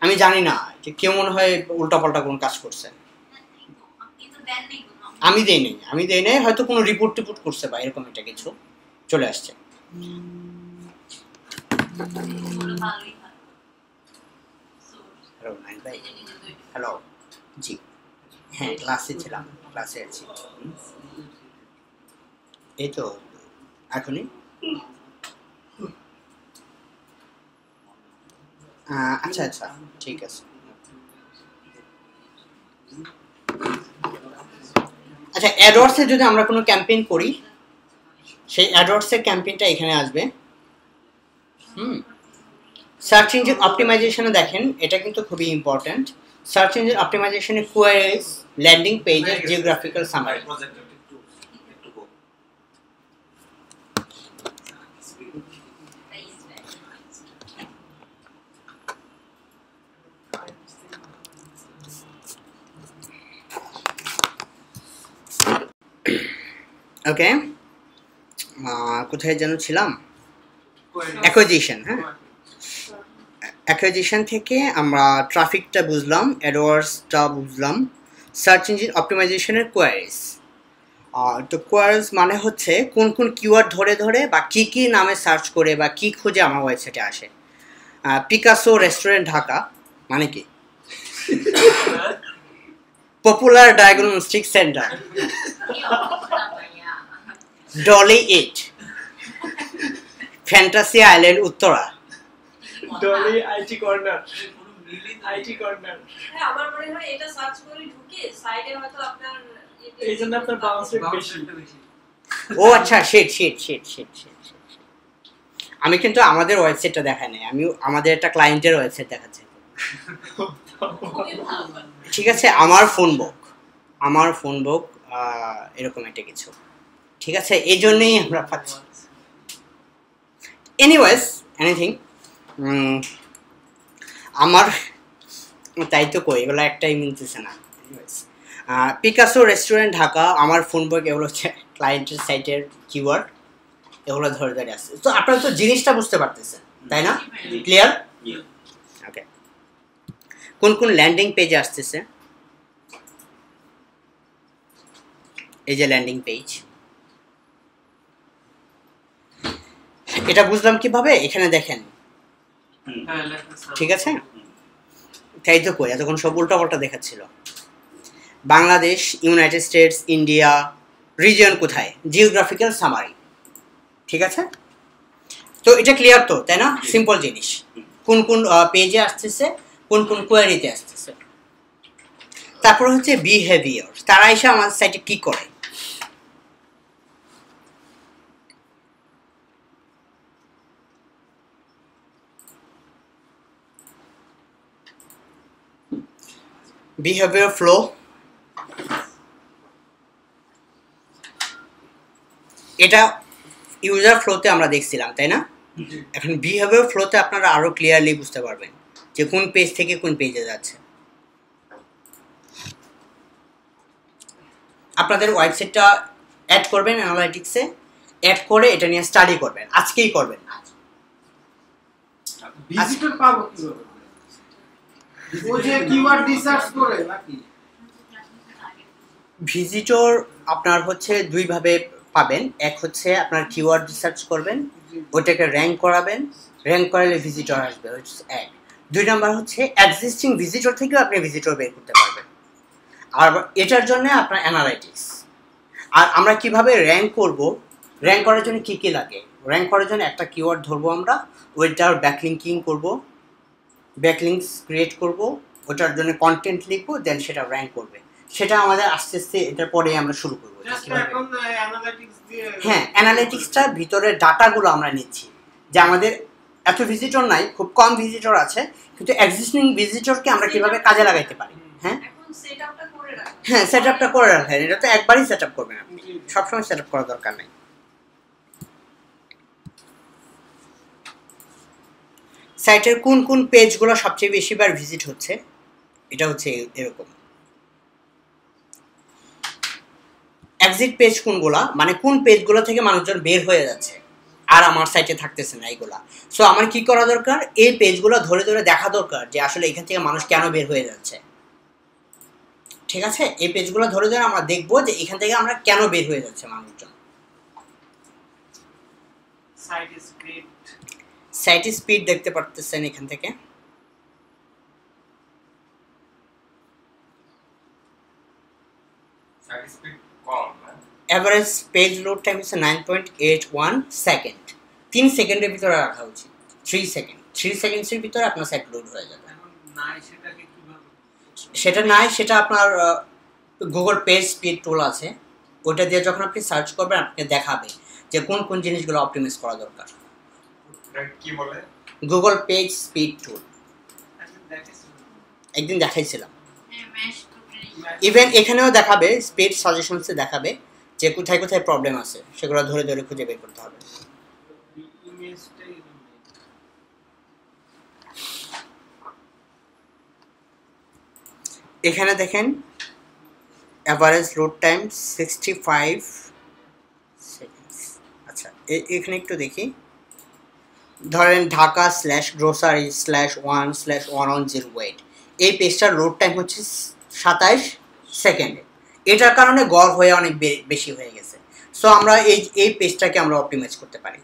আমি জানি না যে কেউ মনে হয় উল্টাপাল্টা কোন কাজ করছে, আমি দেই নাই, হয়তো কোনো রিপোর্ট করছে বা এরকম একটা কিছু চলে আসছে। হ্যালো জি, হ্যাঁ ক্লাসে ছিলাম, ক্লাসে আছি, এই তো এখনই। আচ্ছা ঠিক আছে। আচ্ছা অ্যাডওয়ার্ডসে যদি আমরা কোনো ক্যাম্পেইন করি, সেই অ্যাডওয়ার্ডসের ক্যাম্পেইনটা এখানে আসবে। সার্চ ইঞ্জিন অপটিমাইজেশনে দেখেন, এটা কিন্তু খুবই ইম্পর্ট্যান্ট। সার্চ ইঞ্জিন অপটিমাইজেশনে queries, landing pages, geographical summary. Okay, কোথায় যেন ছিলাম, অ্যাকুইজিশন। হ্যাঁ, অ্যাকুইজিশন থেকে আমরা ট্রাফিকটা বুঝলাম, অ্যাডওয়ার্ডসটা বুঝলাম, সার্চ ইঞ্জিন অপটিমাইজেশনের কোয়ারিজ। তো কোয়ারিজ মানে হচ্ছে কোন কোন কিওয়ার্ড ধরে বা কি নামে সার্চ করে বা কি খুঁজে আমার ওয়েবসাইটে আসে। পিকাসো রেস্টুরেন্ট ঢাকা মানে কি, popular diagnostic centre, Dolly it, fantasy island Uttara, Dolly IT corner, IT corner. হ্যাঁ আমার মনে হয় এটা সার্চ করে ঢুকে সাইডে হয়তো আপনার এইজন্য আপনার বাউন্স রেট বেশি। ও আচ্ছা, শিট। আমি কিন্তু আমাদের ওয়েবসাইটটা দেখাই নাই, আমি আমাদের একটা ক্লায়েন্টের ওয়েবসাইট দেখাচ্ছি। খুবই ভালো। ঠিক আছে, আমার ফোন বুক এরকম একটা কিছু। ঠিক আছে, এই জন্যই আমরা পাচ্ছি। এনিওয়েজ এনিথিং, আমার তাই তো কই, এগুলো একটাই মিলতেছে না। পিকাসো রেস্টুরেন্ট ঢাকা, আমার ফোন বুক, এগুলো হচ্ছে ক্লায়েন্টের সাইটের কিওয়ার্ড, এগুলো ধরে ধরে আসছে। তো আপনারা তো জিনিসটা বুঝতে পারতেছেন, তাই না? ক্লিয়ার? ওকে, কোন ল্যান্ডিং পেজে আসতেছে? এই যে ল্যান্ডিং পেজ, এটা বুঝলাম কিভাবে? এখানে দেখেন, ঠিক আছে? তাই তো কই, এতক্ষণ সব উল্টাপাল্টা দেখাচ্ছিল। Bangladesh, United states, India, region কোথায়, জিওগ্রাফিক্যাল সামারি। ঠিক আছে, তো এটা ক্লিয়ার তো, তাই না? সিম্পল জিনিস, কোন পেজে আসতেছে, কোন কোয়ারিতে আসতেছে। তারপর হচ্ছে বিহেভিয়ার, তারা এসে আমার সাইটে কি করে। বিহেভিয়ার ফ্লো, এটা ইউজার ফ্লোতে আমরা দেখছিলাম, তাই না? এখন বিহেভিয়ার ফ্লোতে আপনারা আরো ক্লিয়ারলি বুঝতে পারবেন যে কোন পেজ থেকে কোন পেজে যাচ্ছে। আপনাদের ওয়েবসাইটটা অ্যাড করবেন অ্যানালাইটিক্সে, অ্যাড করে এটা নিয়ে স্টাডি করবেন, আজকেই করবেন। ভিজিটর পাবো কিভাবে? ও যে কিওয়ার্ড রিসার্চ করে নাকি? ভিজিটর আপনার হচ্ছে দুইভাবে পাবেন, এক হচ্ছে আপনার কিওয়ার্ড রিসার্চ করবেন, ওটাকে র্যাঙ্ক করাবেন, র্যাঙ্ক করালে ভিজিটর আসবে, এক। দুই নাম্বার হচ্ছে এক্সিস্টিং ভিজিটর থেকেও আপনি ভিজিটর বের করতে পারবেন, আর এটার জন্য আপনার অ্যানালাইটিক্স। আর আমরা কিভাবে র্যাঙ্ক করব, র্যাঙ্ক করার জন্য কী কী লাগে? র্যাঙ্ক করার জন্য একটা কিওয়ার্ড ধরবো আমরা, ওইটার ব্যাকলিঙ্কিং করব, ব্যাকলিঙ্কস ক্রিয়েট করব, ওটার জন্য কন্টেন্ট লিখবো, দেন সেটা র্যাঙ্ক করবে। সেটা আমাদের আস্তে আস্তে এটার পরে আমরা শুরু করবো। হ্যাঁ, অ্যানালিটিক্সটার ভিতরে ডাটাগুলো আমরা নিচ্ছি, যে আমাদের এত ভিজিটর নাই, খুব কম ভিজিটর আছে, কিন্তু এক্সিস্টিং ভিজিটরকে আমরা কিভাবে কাজে লাগাইতে পারি। হ্যাঁ হ্যাঁ, সেট আপটা করে রাখেন, এটা তো একবারই সেট আপ করবেন আপনি, সবসময় সেট আপ করার দরকার নেই। সাইটের কোন পেজগুলো সবচেয়ে বেশিবার ভিজিট হচ্ছে, এটা হচ্ছে এরকম। এক্সিট পেজ কোনগুলা, মানে কোন পেজগুলো থেকে মানুষজন বের হয়ে যাচ্ছে আর আমার সাইটে থাকতেছে না এইগুলা। সো আমার কি করা দরকার, এই পেজগুলো ধরে ধরে দেখা দরকার যে আসলে এখান থেকে মানুষ কেন বের হয়ে যাচ্ছে। ঠিক আছে, এই পেজগুলো ধরে ধরে আমরা দেখবো যে এখান থেকে আমরা কেন বের হয়ে যাচ্ছে মানুষজন। সাইট স্পিড দেখতে পারতেছেন এখান থেকে, সাইট স্পিড কম না, এভারেজ পেজ লোড টাইম হচ্ছে 9.81 সেকেন্ড। 3 সেকেন্ডের ভিতরে রাখা উচিত, 3 সেকেন্ড, 3 সেকেন্ডসের ভিতরে আপনার সাইট লোড হয়ে যাবে। সেটা নাই, সেটা আপনার গুগল পেজ স্পিড টুল আছে, ওটা দিয়ে যখন আপনি সার্চ করবেন আপনাকে দেখাবে যে কোন জিনিসগুলো অপটিমাইজ করা দরকার। কি বলে? গুগল পেজ স্পিড টুল একদিন দেখাইছিলাম। ইভেন এখানেও দেখাবে, স্পিড সাজেশনসে দেখাবে যে কোথায় কোথায় প্রবলেম আছে, সেগুলো ধরে ধরে খুঁজে বের করতে হবে। এখানে দেখেন অ্যাভারেজ লোড টাইম 65 সেকেন্ডস। আচ্ছা, এখানে একটু দেখি, ধরেন ঢাকা/গ্রোসারি/1/110 এই পেজটার লোড টাইম হচ্ছে 27 সেকেন্ডে। এটার কারণে গড় হয়ে অনেক বেশি হয়ে গেছে। সো আমরা এই পেজটাকে আমরা অপটিমাইজ করতে পারি।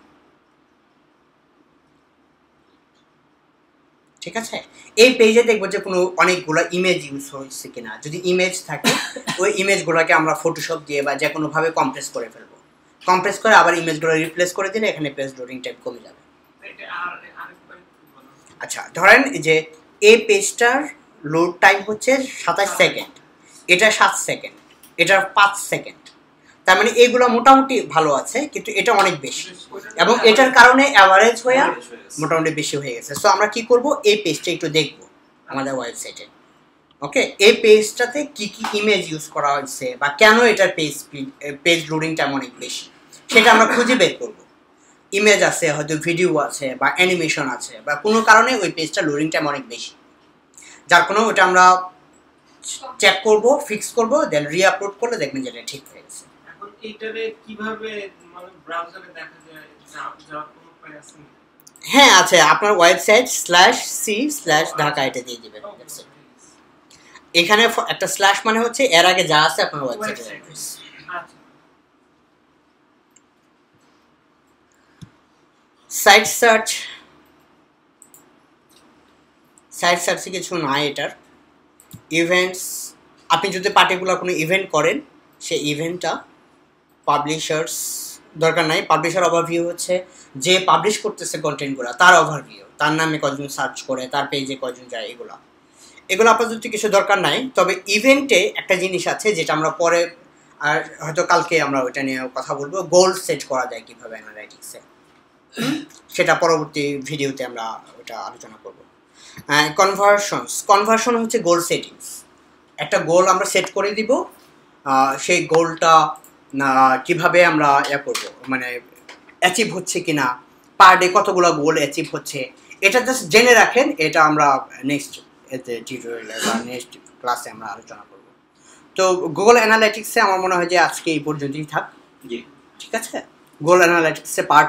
ঠিক আছে, এই পেজে দেখবো যে কোনো অনেকগুলো ইমেজ ইউজ হয়েছে কিনা। যদি ইমেজ থাকে ওই ইমেজগুলোকে আমরা ফটোশপ দিয়ে বা যে কোনোভাবে কম্প্রেস করে ফেলবো, কম্প্রেস করে আবার ইমেজগুলো রিপ্লেস করে দিলে এখানে পেজ লোডিং টাইম কমে যাবে। আচ্ছা ধরেন যে এই পেজটার লোড টাইম হচ্ছে 27 সেকেন্ড, এটা 7 সেকেন্ড, এটা 5 সেকেন্ড, তার মানে এইগুলো মোটামুটি ভালো আছে, কিন্তু এটা অনেক বেশি এবং এটার কারণে অ্যাভারেজ হয়ে মোটামুটি বেশি হয়ে গেছে। সো আমরা কি করব, এই পেজটা একটু দেখব আমাদের ওয়েবসাইটে। ওকে, এই পেজটাতে কি কি ইমেজ ইউজ করা হয়েছে বা কেন এটার পেজ লোডিং টাইম অনেক বেশি সেটা আমরা খুঁজে বের করব। ইমেজ আছে, হয়তো ভিডিও আছে বা অ্যানিমেশন আছে, বা কোনো কারণে ওই পেজটা লোডিং টাইম অনেক বেশি, যার কোনো ওটা আমরা চেক করব, ফিক্স করব, দেন রি-আপলোড করলে দেখবেন যে এটা ঠিক হয়ে গেছে। এখন এইটারে কিভাবে মানে ব্রাউজারে দেখা যায়, যাওয়ার কোনো উপায় আছে? হ্যাঁ আছে, আপনার ওয়েবসাইট /c/dhaka এটা দিয়ে দিবেন। এখানে একটা স্ল্যাশ মানে হচ্ছে এর আগে যা আছে আপনার ওয়েবসাইটে। আচ্ছা, সাইট সার্চে কিছু নাই এটার। ইভেন্টস, আপনি যদি পার্টিকুলার কোনো ইভেন্ট করেন সেই ইভেন্টটা, পাবলিশার্স দরকার নাই। পাবলিশার ওভারভিউ হচ্ছে যে পাবলিশ করতেছে কন্টেন্টগুলো তার ওভারভিউ, তার নামে কজন সার্চ করে, তার পেজে কজন যায়, এগুলো আপাতত কিছু দরকার নাই। তবে ইভেন্টে একটা জিনিস আছে যেটা আমরা পরে আর হয়তো কালকে আমরা ওইটা নিয়ে কথা বলবো, গোল সেট করা যায় কীভাবে অ্যানালাইটিক্সে, সেটা পরবর্তী ভিডিওতে আমরা ওটা আলোচনা করব। কনভার্সন হচ্ছে গোল সেটিংস। একটা গোল আমরা সেট করে দিব, সেই গোলটা কিভাবে আমরা করব, মানে অ্যাচিভ হচ্ছে কিনা, পার ডে কতগুলো গোল অ্যাচিভ হচ্ছে, এটা জাস্ট জেনে রাখেন। এটা আমরা নেক্সট টিউটোরিয়ালে বা নেক্সট ক্লাসে আমরা আলোচনা করব। তো গুগল অ্যানালাইটিক্সে আমার মনে হয় যে আজকে এই পর্যন্তই থাক। জি, ঠিক আছে, গুগল অ্যানালাইটিক্সে পার্ট